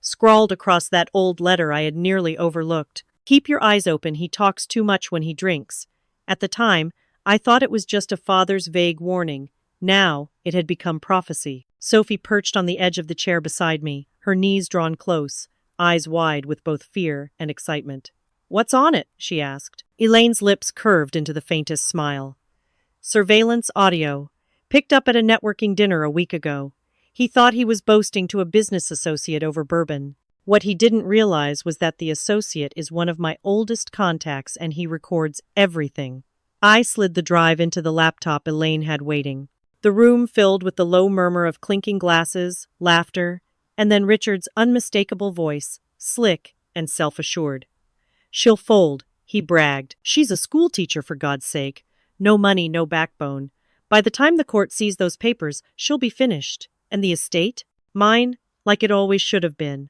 Scrawled across that old letter I had nearly overlooked. "Keep your eyes open, he talks too much when he drinks." At the time, I thought it was just a father's vague warning. Now, it had become prophecy. Sophie perched on the edge of the chair beside me, her knees drawn close, eyes wide with both fear and excitement. "What's on it?" she asked. Elaine's lips curved into the faintest smile. "Surveillance audio. Picked up at a networking dinner a week ago. He thought he was boasting to a business associate over bourbon. What he didn't realize was that the associate is one of my oldest contacts and he records everything." I slid the drive into the laptop Elaine had waiting. The room filled with the low murmur of clinking glasses, laughter, and then Richard's unmistakable voice, slick and self-assured. "She'll fold," he bragged. "She's a schoolteacher, for God's sake. No money, no backbone. By the time the court sees those papers, she'll be finished. And the estate? Mine, like it always should have been."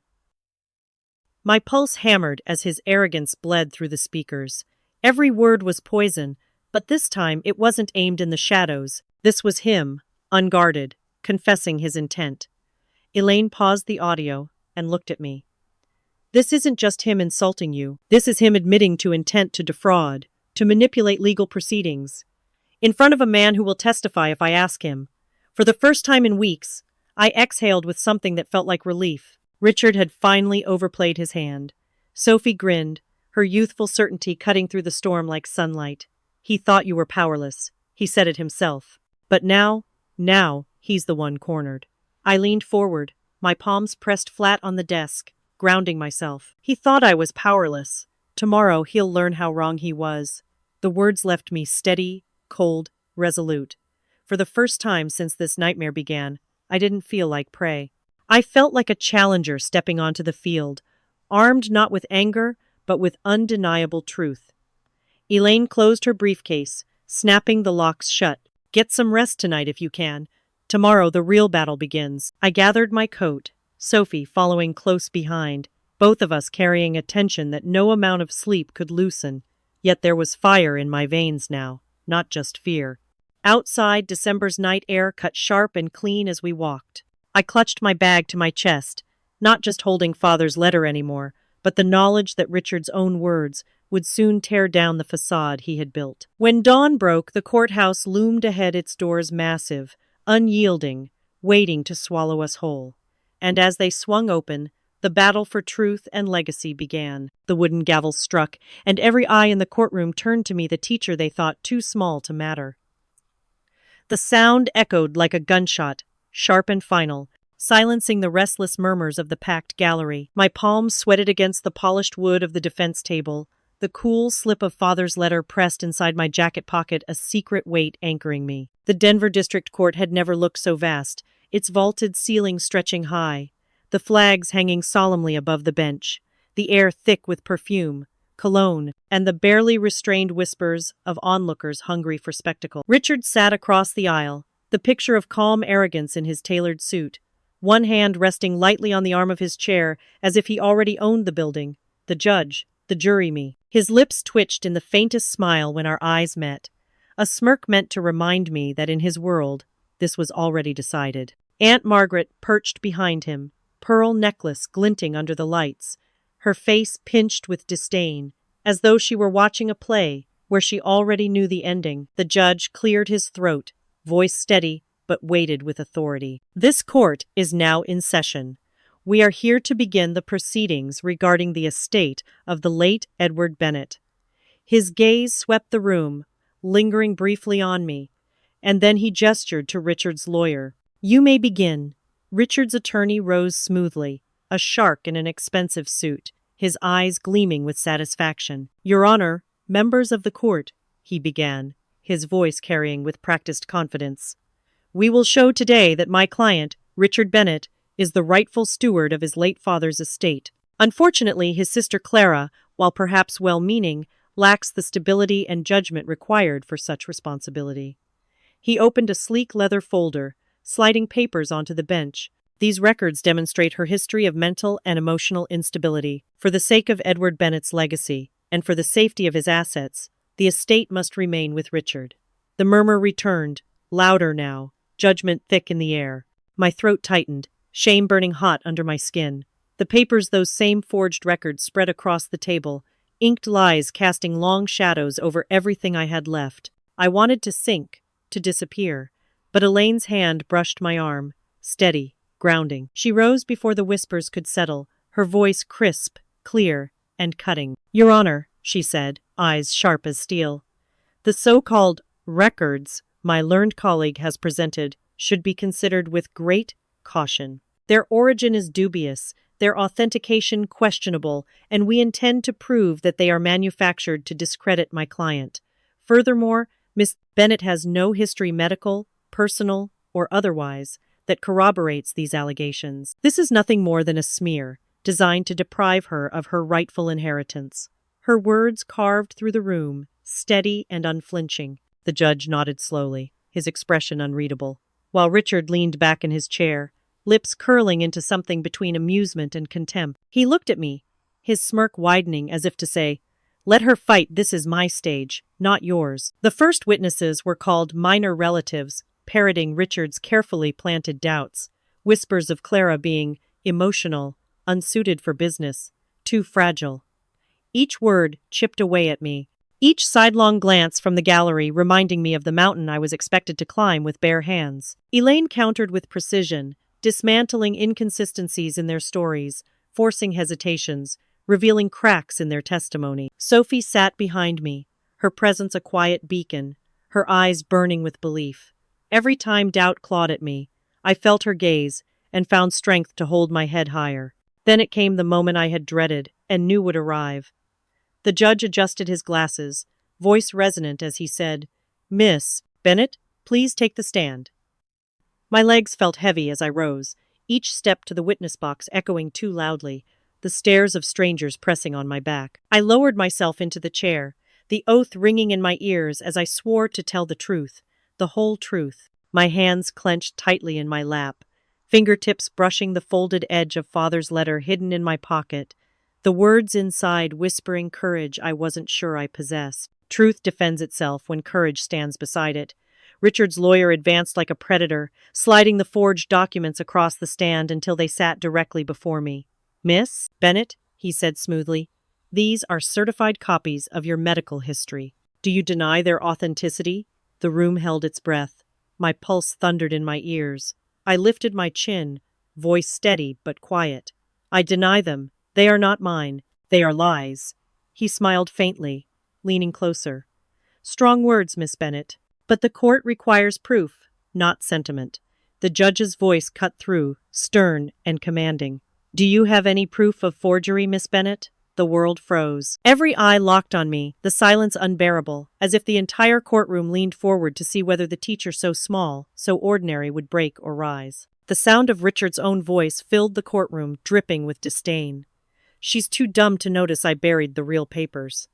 My pulse hammered as his arrogance bled through the speakers. Every word was poison, but this time it wasn't aimed in the shadows. This was him, unguarded, confessing his intent. Elaine paused the audio and looked at me. "This isn't just him insulting you. This is him admitting to intent to defraud, to manipulate legal proceedings. In front of a man who will testify if I ask him. For the first time in weeks, I exhaled with something that felt like relief. Richard had finally overplayed his hand. Sophie grinned, her youthful certainty cutting through the storm like sunlight. He thought you were powerless. He said it himself. But now, he's the one cornered. I leaned forward, my palms pressed flat on the desk, grounding myself. He thought I was powerless. Tomorrow he'll learn how wrong he was. The words left me steady, cold, resolute. For the first time since this nightmare began, I didn't feel like prey. I felt like a challenger stepping onto the field, armed not with anger, but with undeniable truth. Elaine closed her briefcase, snapping the locks shut. Get some rest tonight if you can. Tomorrow the real battle begins. I gathered my coat, Sophie following close behind, both of us carrying a tension that no amount of sleep could loosen. Yet there was fire in my veins now, not just fear. Outside, December's night air cut sharp and clean as we walked. I clutched my bag to my chest, not just holding Father's letter anymore, but the knowledge that Richard's own words would soon tear down the facade he had built. When dawn broke, the courthouse loomed ahead, its doors massive, unyielding, waiting to swallow us whole. And as they swung open, the battle for truth and legacy began. The wooden gavel struck, and every eye in the courtroom turned to me, the teacher they thought too small to matter. The sound echoed like a gunshot, sharp and final, silencing the restless murmurs of the packed gallery. My palms sweated against the polished wood of the defense table, the cool slip of Father's letter pressed inside my jacket pocket, a secret weight anchoring me. The Denver District Court had never looked so vast, its vaulted ceiling stretching high, the flags hanging solemnly above the bench, the air thick with perfume, cologne, and the barely restrained whispers of onlookers hungry for spectacle. Richard sat across the aisle, the picture of calm arrogance in his tailored suit, one hand resting lightly on the arm of his chair as if he already owned the building, the judge, the jury, me. His lips twitched in the faintest smile when our eyes met, a smirk meant to remind me that in his world, this was already decided. Aunt Margaret perched behind him, pearl necklace glinting under the lights, her face pinched with disdain, as though she were watching a play where she already knew the ending. The judge cleared his throat, voice steady but weighted with authority. This court is now in session. We are here to begin the proceedings regarding the estate of the late Edward Bennett. His gaze swept the room, lingering briefly on me, and then he gestured to Richard's lawyer. You may begin. Richard's attorney rose smoothly, a shark in an expensive suit, his eyes gleaming with satisfaction. Your Honor, members of the court, he began, his voice carrying with practiced confidence. We will show today that my client, Richard Bennett, is the rightful steward of his late father's estate. Unfortunately, his sister Clara, while perhaps well-meaning, lacks the stability and judgment required for such responsibility. He opened a sleek leather folder, sliding papers onto the bench. These records demonstrate her history of mental and emotional instability. For the sake of Edward Bennett's legacy, and for the safety of his assets, the estate must remain with Richard. The murmur returned, louder now, judgment thick in the air. My throat tightened, shame burning hot under my skin. The papers, those same forged records, spread across the table, inked lies casting long shadows over everything I had left. I wanted to sink, to disappear, but Elaine's hand brushed my arm, steady, grounding. She rose before the whispers could settle, her voice crisp, clear, and cutting. Your Honor, she said, eyes sharp as steel. The so-called records my learned colleague has presented should be considered with great caution. Their origin is dubious, their authentication questionable, and we intend to prove that they are manufactured to discredit my client. Furthermore, Miss Bennett has no history, medical, personal, or otherwise, that corroborates these allegations. This is nothing more than a smear, designed to deprive her of her rightful inheritance. Her words carved through the room, steady and unflinching. The judge nodded slowly, his expression unreadable, while Richard leaned back in his chair, lips curling into something between amusement and contempt. He looked at me, his smirk widening as if to say, Let her fight, this is my stage, not yours. The first witnesses were called minor relatives, parroting Richard's carefully planted doubts, whispers of Clara being emotional, unsuited for business, too fragile. Each word chipped away at me, each sidelong glance from the gallery reminding me of the mountain I was expected to climb with bare hands. Elaine countered with precision, dismantling inconsistencies in their stories, forcing hesitations, revealing cracks in their testimony. Sophie sat behind me, her presence a quiet beacon, her eyes burning with belief. Every time doubt clawed at me, I felt her gaze and found strength to hold my head higher. Then it came the moment I had dreaded and knew would arrive. The judge adjusted his glasses, voice resonant as he said, "Miss Bennett, please take the stand." My legs felt heavy as I rose, each step to the witness box echoing too loudly, the stares of strangers pressing on my back. I lowered myself into the chair, the oath ringing in my ears as I swore to tell the truth, the whole truth. My hands clenched tightly in my lap, fingertips brushing the folded edge of Father's letter hidden in my pocket, the words inside whispering courage I wasn't sure I possessed. Truth defends itself when courage stands beside it. Richard's lawyer advanced like a predator, sliding the forged documents across the stand until they sat directly before me. "Miss Bennett," he said smoothly, "these are certified copies of your medical history. Do you deny their authenticity?" The room held its breath. My pulse thundered in my ears. I lifted my chin, voice steady but quiet. "I deny them. They are not mine. They are lies." He smiled faintly, leaning closer. "Strong words, Miss Bennett. But the court requires proof, not sentiment." The judge's voice cut through, stern and commanding. "Do you have any proof of forgery, Miss Bennett?" The world froze. Every eye locked on me, the silence unbearable, as if the entire courtroom leaned forward to see whether the teacher so small, so ordinary would break or rise. The sound of Richard's own voice filled the courtroom, dripping with disdain. "She's too dumb to notice I buried the real papers."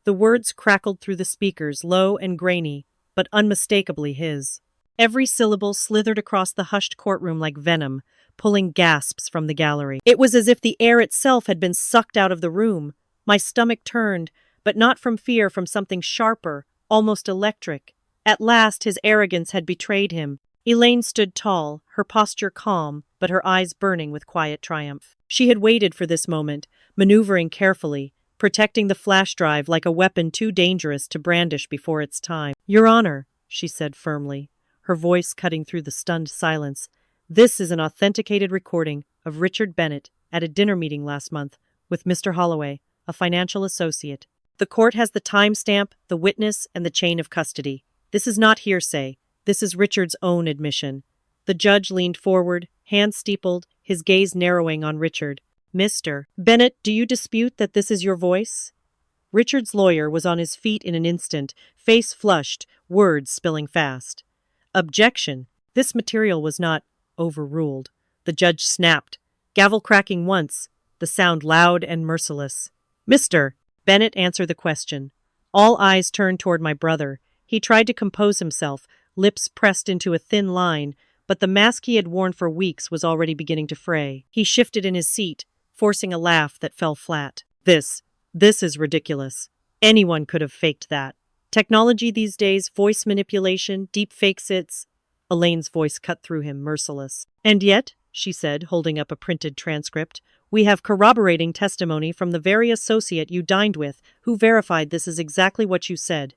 The words crackled through the speakers, low and grainy, but unmistakably his. Every syllable slithered across the hushed courtroom like venom, pulling gasps from the gallery. It was as if the air itself had been sucked out of the room. My stomach turned, but not from fear, from something sharper, almost electric. At last his arrogance had betrayed him. Elaine stood tall, her posture calm, but her eyes burning with quiet triumph. She had waited for this moment, maneuvering carefully, protecting the flash drive like a weapon too dangerous to brandish before its time. "Your Honor," she said firmly, her voice cutting through the stunned silence, "this is an authenticated recording of Richard Bennett at a dinner meeting last month with Mr. Holloway, a financial associate. The court has the timestamp, the witness, and the chain of custody. This is not hearsay. This is Richard's own admission." The judge leaned forward, hands steepled, his gaze narrowing on Richard. "Mr. Bennett, do you dispute that this is your voice?" Richard's lawyer was on his feet in an instant, face flushed, words spilling fast. "Objection. This material was not overruled." The judge snapped, gavel cracking once, the sound loud and merciless. "Mr. Bennett, answer the question." All eyes turned toward my brother. He tried to compose himself, lips pressed into a thin line, but the mask he had worn for weeks was already beginning to fray. He shifted in his seat, forcing a laugh that fell flat. This is ridiculous. Anyone could have faked that. Technology these days, voice manipulation, deep fakes, it's..." Elaine's voice cut through him, merciless. "And yet," she said, holding up a printed transcript, "we have corroborating testimony from the very associate you dined with, who verified this is exactly what you said.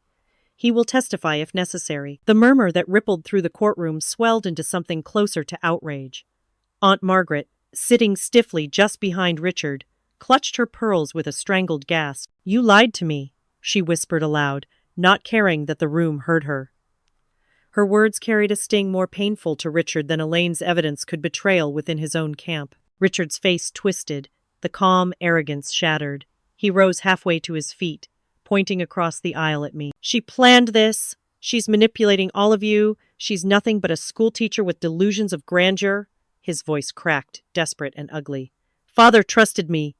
He will testify if necessary." The murmur that rippled through the courtroom swelled into something closer to outrage. Aunt Margaret, sitting stiffly just behind Richard, clutched her pearls with a strangled gasp. "You lied to me," she whispered aloud, not caring that the room heard her. Her words carried a sting more painful to Richard than Elaine's evidence could betrayal within his own camp. Richard's face twisted, the calm arrogance shattered. He rose halfway to his feet, pointing across the aisle at me. "She planned this. She's manipulating all of you. She's nothing but a schoolteacher with delusions of grandeur." His voice cracked, desperate and ugly. "Father trusted me,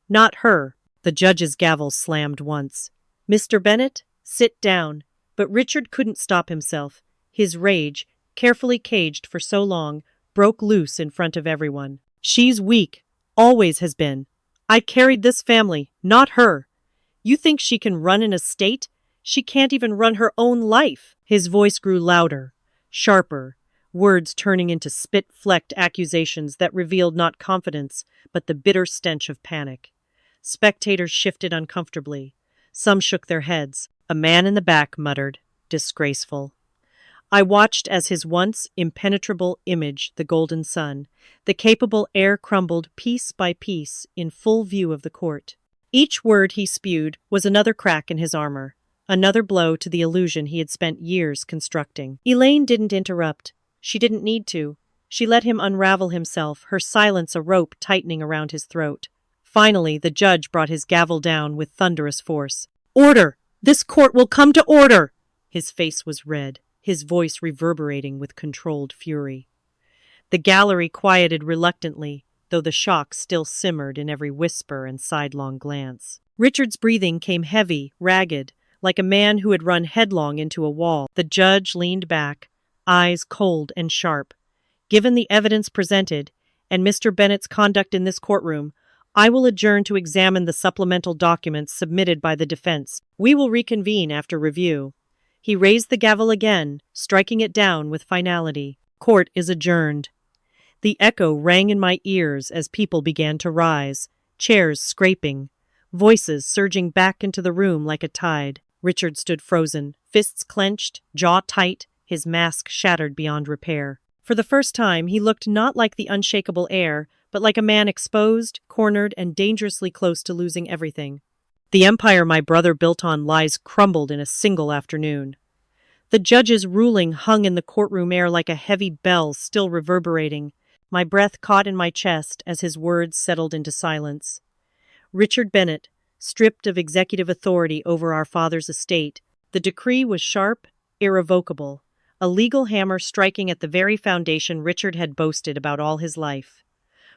not her." The judge's gavel slammed once. "Mr. Bennett, sit down." But Richard couldn't stop himself. His rage, carefully caged for so long, broke loose in front of everyone. "She's weak. Always has been. I carried this family, not her. You think she can run an estate? She can't even run her own life." His voice grew louder, sharper, words turning into spit-flecked accusations that revealed not confidence, but the bitter stench of panic. Spectators shifted uncomfortably. Some shook their heads. A man in the back muttered, "Disgraceful." I watched as his once impenetrable image, the golden sun, the capable heir, crumbled piece by piece in full view of the court. Each word he spewed was another crack in his armor, another blow to the illusion he had spent years constructing. Elaine didn't interrupt. She didn't need to. She let him unravel himself, her silence a rope tightening around his throat. Finally, the judge brought his gavel down with thunderous force. "Order! This court will come to order!" His face was red, his voice reverberating with controlled fury. The gallery quieted reluctantly, though the shock still simmered in every whisper and sidelong glance. Richard's breathing came heavy, ragged, like a man who had run headlong into a wall. The judge leaned back, eyes cold and sharp. "Given the evidence presented, and Mr. Bennett's conduct in this courtroom, I will adjourn to examine the supplemental documents submitted by the defense. We will reconvene after review." He raised the gavel again, striking it down with finality. "Court is adjourned." The echo rang in my ears as people began to rise, chairs scraping, voices surging back into the room like a tide. Richard stood frozen, fists clenched, jaw tight, his mask shattered beyond repair. For the first time, he looked not like the unshakable heir, but like a man exposed, cornered, and dangerously close to losing everything. The empire my brother built on lies crumbled in a single afternoon. The judge's ruling hung in the courtroom air like a heavy bell still reverberating. My breath caught in my chest as his words settled into silence. Richard Bennett, stripped of executive authority over our father's estate, the decree was sharp, irrevocable, a legal hammer striking at the very foundation Richard had boasted about all his life.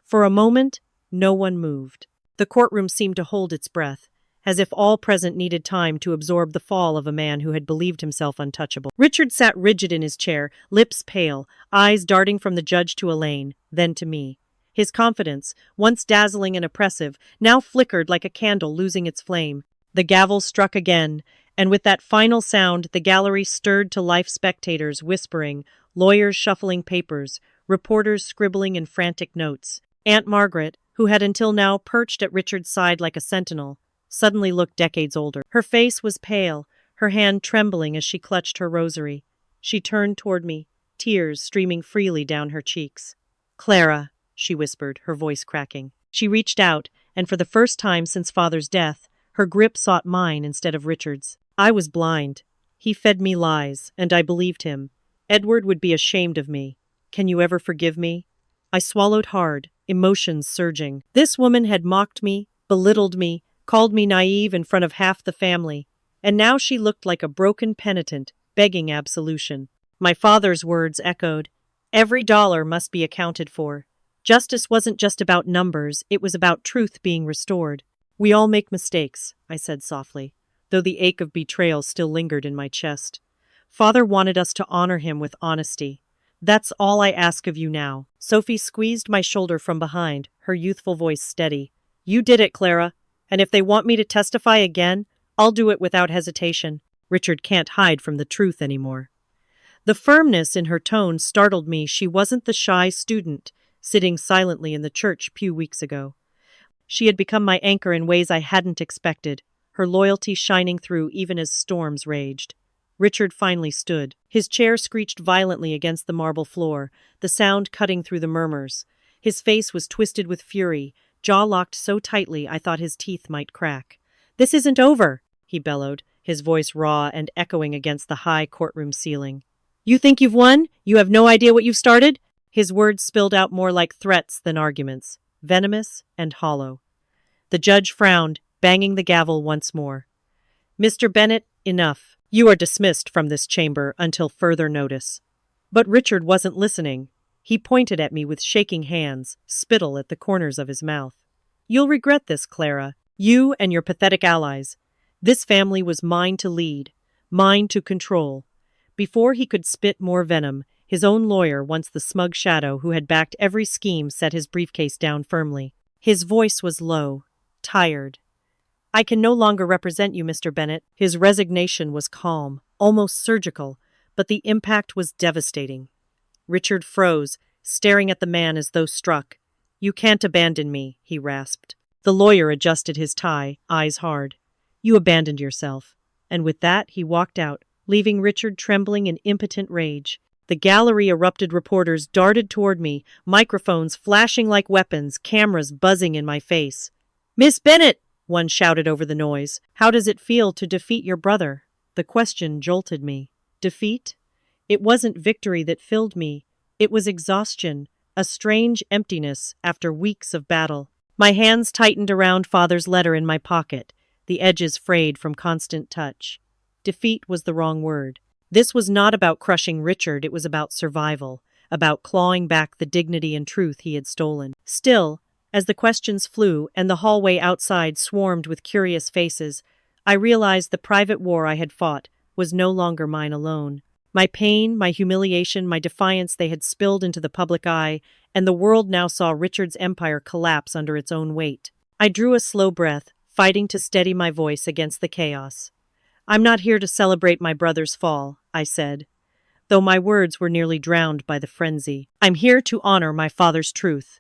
For a moment, no one moved. The courtroom seemed to hold its breath, as if all present needed time to absorb the fall of a man who had believed himself untouchable. Richard sat rigid in his chair, lips pale, eyes darting from the judge to Elaine, then to me. His confidence, once dazzling and oppressive, now flickered like a candle losing its flame. The gavel struck again, and with that final sound, the gallery stirred to life, spectators whispering, lawyers shuffling papers, reporters scribbling in frantic notes. Aunt Margaret, who had until now perched at Richard's side like a sentinel, suddenly looked decades older. Her face was pale, her hand trembling as she clutched her rosary. She turned toward me, tears streaming freely down her cheeks. "Clara," she whispered, her voice cracking. She reached out, and for the first time since Father's death, her grip sought mine instead of Richard's. I was blind. He fed me lies, and I believed him. Edward would be ashamed of me. Can you ever forgive me? I swallowed hard, emotions surging. This woman had mocked me, belittled me, called me naive in front of half the family, and now she looked like a broken penitent, begging absolution. My father's words echoed. Every dollar must be accounted for. Justice wasn't just about numbers, it was about truth being restored. "We all make mistakes," I said softly, though the ache of betrayal still lingered in my chest. Father wanted us to honor him with honesty. That's all I ask of you now. Sophie squeezed my shoulder from behind, her youthful voice steady. "You did it, Clara. And if they want me to testify again, I'll do it without hesitation. Richard can't hide from the truth anymore." The firmness in her tone startled me. She wasn't the shy student, sitting silently in the church pew weeks ago. She had become my anchor in ways I hadn't expected, her loyalty shining through even as storms raged. Richard finally stood. His chair screeched violently against the marble floor, the sound cutting through the murmurs. His face was twisted with fury, jaw locked so tightly I thought his teeth might crack. "This isn't over," he bellowed, his voice raw and echoing against the high courtroom ceiling. "You think you've won? You have no idea what you've started?" His words spilled out more like threats than arguments, venomous and hollow. The judge frowned, banging the gavel once more. "Mr. Bennett, enough. You are dismissed from this chamber until further notice." But Richard wasn't listening. He pointed at me with shaking hands, spittle at the corners of his mouth. "You'll regret this, Clara. You and your pathetic allies. This family was mine to lead, mine to control." Before he could spit more venom, his own lawyer, once the smug shadow who had backed every scheme, set his briefcase down firmly. His voice was low, tired. "I can no longer represent you, Mr. Bennett." His resignation was calm, almost surgical, but the impact was devastating. Richard froze, staring at the man as though struck. "You can't abandon me," he rasped. The lawyer adjusted his tie, eyes hard. "You abandoned yourself." And with that, he walked out, leaving Richard trembling in impotent rage. The gallery erupted. Reporters darted toward me, microphones flashing like weapons, cameras buzzing in my face. "Miss Bennet!" one shouted over the noise. "How does it feel to defeat your brother?" The question jolted me. Defeat? It wasn't victory that filled me. It was exhaustion, a strange emptiness after weeks of battle. My hands tightened around Father's letter in my pocket, the edges frayed from constant touch. Defeat was the wrong word. This was not about crushing Richard, it was about survival, about clawing back the dignity and truth he had stolen. Still, as the questions flew and the hallway outside swarmed with curious faces, I realized the private war I had fought was no longer mine alone. My pain, my humiliation, my defiance, they had spilled into the public eye, and the world now saw Richard's empire collapse under its own weight. I drew a slow breath, fighting to steady my voice against the chaos. "I'm not here to celebrate my brother's fall," I said, though my words were nearly drowned by the frenzy. "I'm here to honor my father's truth."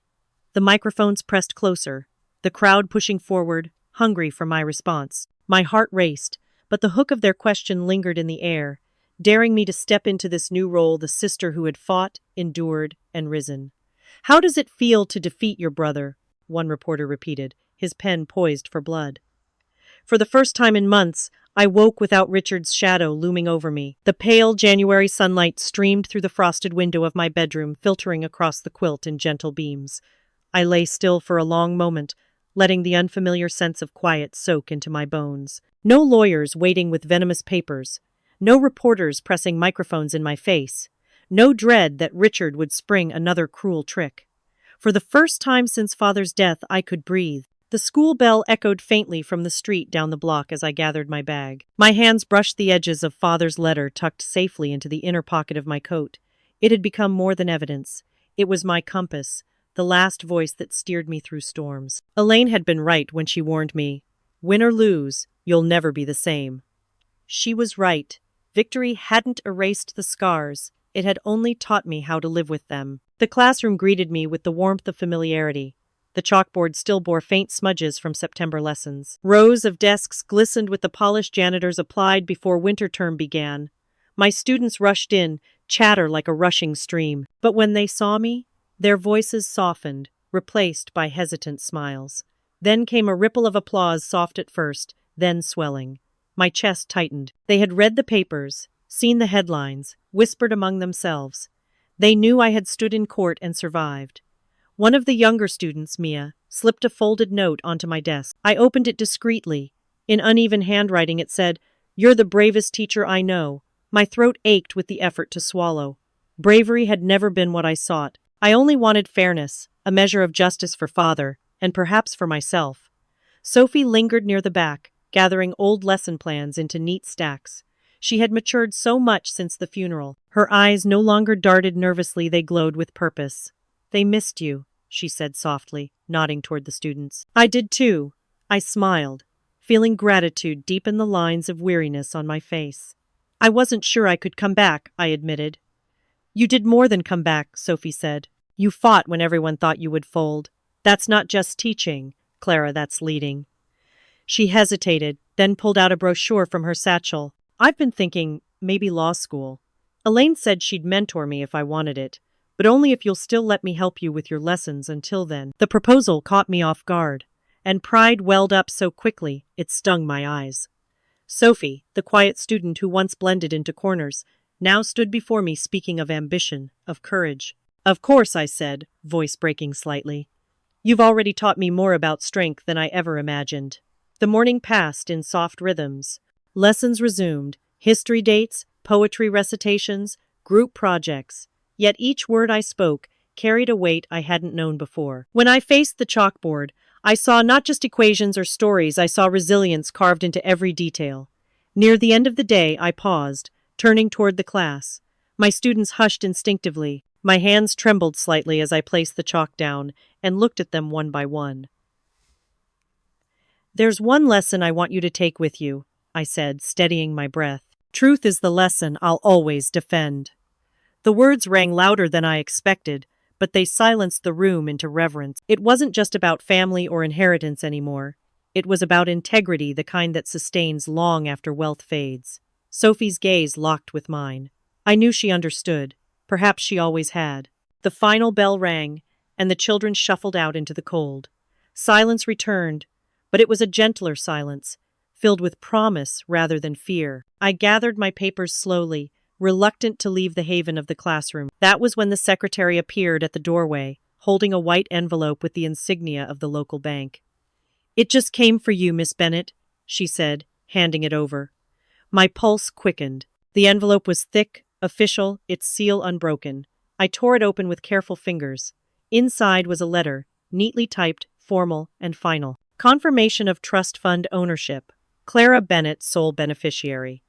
The microphones pressed closer, the crowd pushing forward, hungry for my response. My heart raced, but the hook of their question lingered in the air, daring me to step into this new role, the sister who had fought, endured, and risen. "How does it feel to defeat your brother?" one reporter repeated, his pen poised for blood. For the first time in months, I woke without Richard's shadow looming over me. The pale January sunlight streamed through the frosted window of my bedroom, filtering across the quilt in gentle beams. I lay still for a long moment, letting the unfamiliar sense of quiet soak into my bones. No lawyers waiting with venomous papers. No reporters pressing microphones in my face. No dread that Richard would spring another cruel trick. For the first time since Father's death, I could breathe. The school bell echoed faintly from the street down the block as I gathered my bag. My hands brushed the edges of Father's letter tucked safely into the inner pocket of my coat. It had become more than evidence. It was my compass, the last voice that steered me through storms. Elaine had been right when she warned me, "Win or lose, you'll never be the same." She was right. Victory hadn't erased the scars. It had only taught me how to live with them. The classroom greeted me with the warmth of familiarity. The chalkboard still bore faint smudges from September lessons. Rows of desks glistened with the polish janitors applied before winter term began. My students rushed in, chatter like a rushing stream. But when they saw me, their voices softened, replaced by hesitant smiles. Then came a ripple of applause, soft at first, then swelling. My chest tightened. They had read the papers, seen the headlines, whispered among themselves. They knew I had stood in court and survived. One of the younger students, Mia, slipped a folded note onto my desk. I opened it discreetly. In uneven handwriting it said, "You're the bravest teacher I know." My throat ached with the effort to swallow. Bravery had never been what I sought. I only wanted fairness, a measure of justice for Father, and perhaps for myself. Sophie lingered near the back, gathering old lesson plans into neat stacks. She had matured so much since the funeral. Her eyes no longer darted nervously, they glowed with purpose. "They missed you," she said softly, nodding toward the students. I did too. I smiled, feeling gratitude deep in the lines of weariness on my face. "I wasn't sure I could come back," I admitted. "You did more than come back," Sophie said. "You fought when everyone thought you would fold. That's not just teaching, Clara, that's leading." She hesitated, then pulled out a brochure from her satchel. "I've been thinking, maybe law school. Elaine said she'd mentor me if I wanted it, but only if you'll still let me help you with your lessons until then." The proposal caught me off guard, and pride welled up so quickly it stung my eyes. Sophie, the quiet student who once blended into corners, now stood before me speaking of ambition, of courage. "Of course," I said, voice breaking slightly. "You've already taught me more about strength than I ever imagined." The morning passed in soft rhythms. Lessons resumed, history dates, poetry recitations, group projects. Yet each word I spoke carried a weight I hadn't known before. When I faced the chalkboard, I saw not just equations or stories, I saw resilience carved into every detail. Near the end of the day, I paused, turning toward the class. My students hushed instinctively. My hands trembled slightly as I placed the chalk down and looked at them one by one. "There's one lesson I want you to take with you," I said, steadying my breath. "Truth is the lesson I'll always defend." The words rang louder than I expected, but they silenced the room into reverence. It wasn't just about family or inheritance anymore. It was about integrity, the kind that sustains long after wealth fades. Sophie's gaze locked with mine. I knew she understood. Perhaps she always had. The final bell rang, and the children shuffled out into the cold. Silence returned, but it was a gentler silence, filled with promise rather than fear. I gathered my papers slowly, reluctant to leave the haven of the classroom. That was when the secretary appeared at the doorway, holding a white envelope with the insignia of the local bank. "It just came for you, Miss Bennet," she said, handing it over. My pulse quickened. The envelope was thick, official, its seal unbroken. I tore it open with careful fingers. Inside was a letter, neatly typed, formal, and final. Confirmation of trust fund ownership. Clara Bennet, sole beneficiary.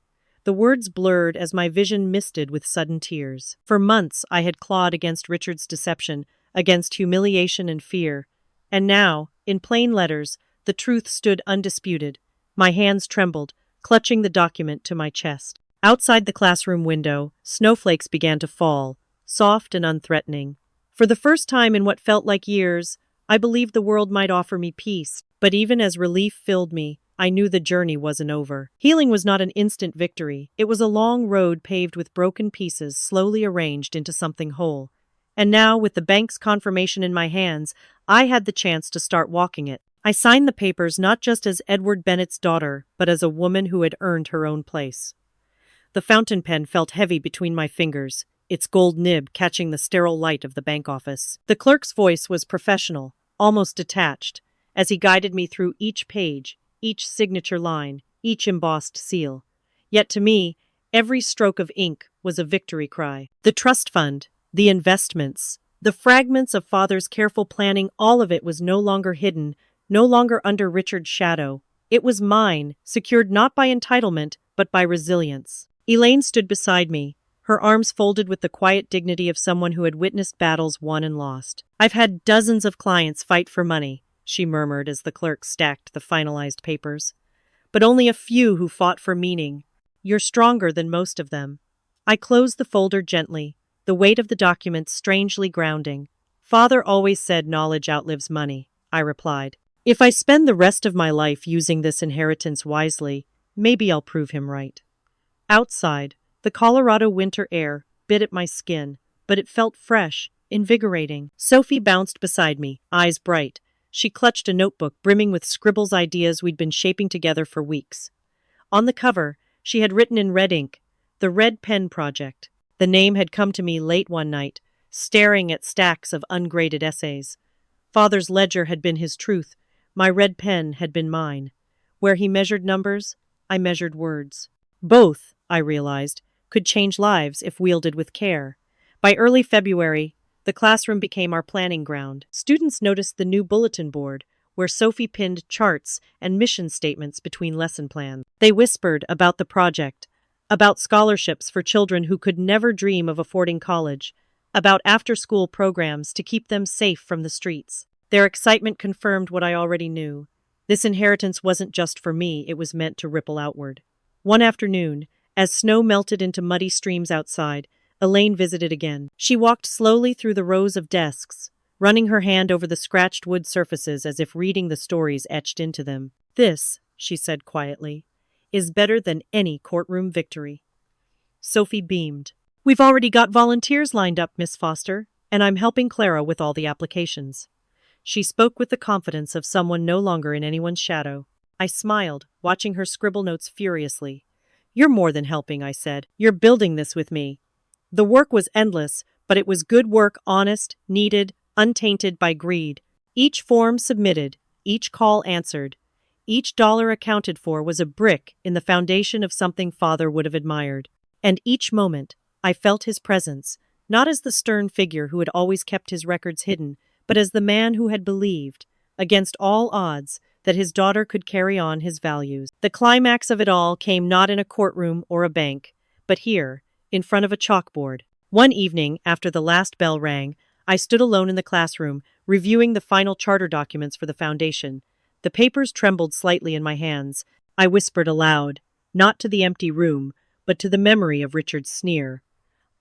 The words blurred as my vision misted with sudden tears. For months I had clawed against Richard's deception, against humiliation and fear. And now, in plain letters, the truth stood undisputed. My hands trembled, clutching the document to my chest. Outside the classroom window, snowflakes began to fall, soft and unthreatening. For the first time in what felt like years, I believed the world might offer me peace. But even as relief filled me, I knew the journey wasn't over. Healing was not an instant victory. It was a long road paved with broken pieces slowly arranged into something whole. And now, with the bank's confirmation in my hands, I had the chance to start walking it. I signed the papers not just as Edward Bennet's daughter, but as a woman who had earned her own place. The fountain pen felt heavy between my fingers, its gold nib catching the sterile light of the bank office. The clerk's voice was professional, almost detached, as he guided me through each page, each signature line, each embossed seal. Yet to me, every stroke of ink was a victory cry. The trust fund, the investments, the fragments of Father's careful planning, all of it was no longer hidden, no longer under Richard's shadow. It was mine, secured not by entitlement, but by resilience. Elaine stood beside me, her arms folded with the quiet dignity of someone who had witnessed battles won and lost. "I've had dozens of clients fight for money," she murmured as the clerk stacked the finalized papers. "But only a few who fought for meaning. You're stronger than most of them." I closed the folder gently, the weight of the document strangely grounding. "Father always said knowledge outlives money," I replied. "If I spend the rest of my life using this inheritance wisely, maybe I'll prove him right." Outside, the Colorado winter air bit at my skin, but it felt fresh, invigorating. Sophie bounced beside me, eyes bright. She clutched a notebook brimming with scribbles, ideas we'd been shaping together for weeks. On the cover, she had written in red ink, "The Red Pen Project." The name had come to me late one night, staring at stacks of ungraded essays. Father's ledger had been his truth. My red pen had been mine. Where he measured numbers, I measured words. Both, I realized, could change lives if wielded with care. By early February, the classroom became our planning ground. Students noticed the new bulletin board, where Sophie pinned charts and mission statements between lesson plans. They whispered about the project, about scholarships for children who could never dream of affording college, about after-school programs to keep them safe from the streets. Their excitement confirmed what I already knew. This inheritance wasn't just for me, it was meant to ripple outward. One afternoon, as snow melted into muddy streams outside, Elaine visited again. She walked slowly through the rows of desks, running her hand over the scratched wood surfaces as if reading the stories etched into them. "This," she said quietly, "is better than any courtroom victory." Sophie beamed. "We've already got volunteers lined up, Miss Foster, and I'm helping Clara with all the applications." She spoke with the confidence of someone no longer in anyone's shadow. I smiled, watching her scribble notes furiously. "You're more than helping," I said. "You're building this with me." The work was endless, but it was good work, honest, needed, untainted by greed. Each form submitted, each call answered, each dollar accounted for was a brick in the foundation of something Father would have admired. And each moment, I felt his presence, not as the stern figure who had always kept his records hidden, but as the man who had believed, against all odds, that his daughter could carry on his values. The climax of it all came not in a courtroom or a bank, but here, in front of a chalkboard. One evening, after the last bell rang, I stood alone in the classroom, reviewing the final charter documents for the foundation. The papers trembled slightly in my hands. I whispered aloud, not to the empty room, but to the memory of Richard's sneer.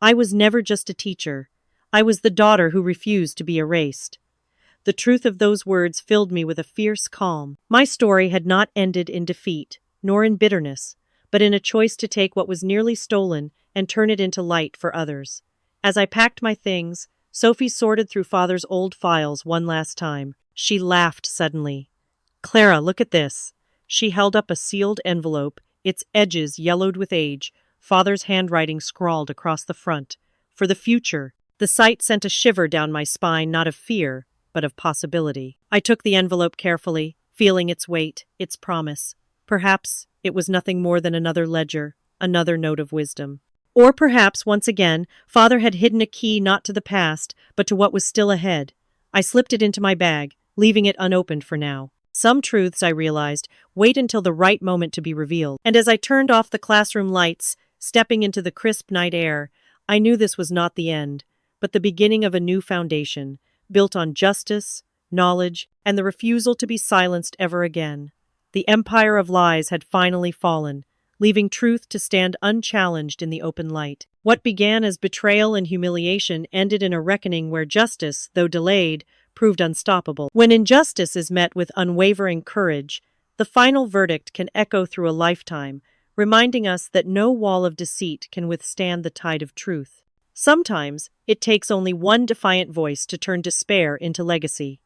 I was never just a teacher. I was the daughter who refused to be erased. The truth of those words filled me with a fierce calm. My story had not ended in defeat, nor in bitterness, but in a choice to take what was nearly stolen and turn it into light for others. As I packed my things, Sophie sorted through Father's old files one last time. She laughed suddenly. "Clara, look at this." She held up a sealed envelope, its edges yellowed with age, Father's handwriting scrawled across the front. "For the future." The sight sent a shiver down my spine, not of fear, but of possibility. I took the envelope carefully, feeling its weight, its promise. Perhaps it was nothing more than another ledger, another note of wisdom. Or perhaps, once again, Father had hidden a key not to the past, but to what was still ahead. I slipped it into my bag, leaving it unopened for now. Some truths, I realized, wait until the right moment to be revealed. And as I turned off the classroom lights, stepping into the crisp night air, I knew this was not the end, but the beginning of a new foundation, built on justice, knowledge, and the refusal to be silenced ever again. The empire of lies had finally fallen, leaving truth to stand unchallenged in the open light. What began as betrayal and humiliation ended in a reckoning where justice, though delayed, proved unstoppable. When injustice is met with unwavering courage, the final verdict can echo through a lifetime, reminding us that no wall of deceit can withstand the tide of truth. Sometimes, it takes only one defiant voice to turn despair into legacy.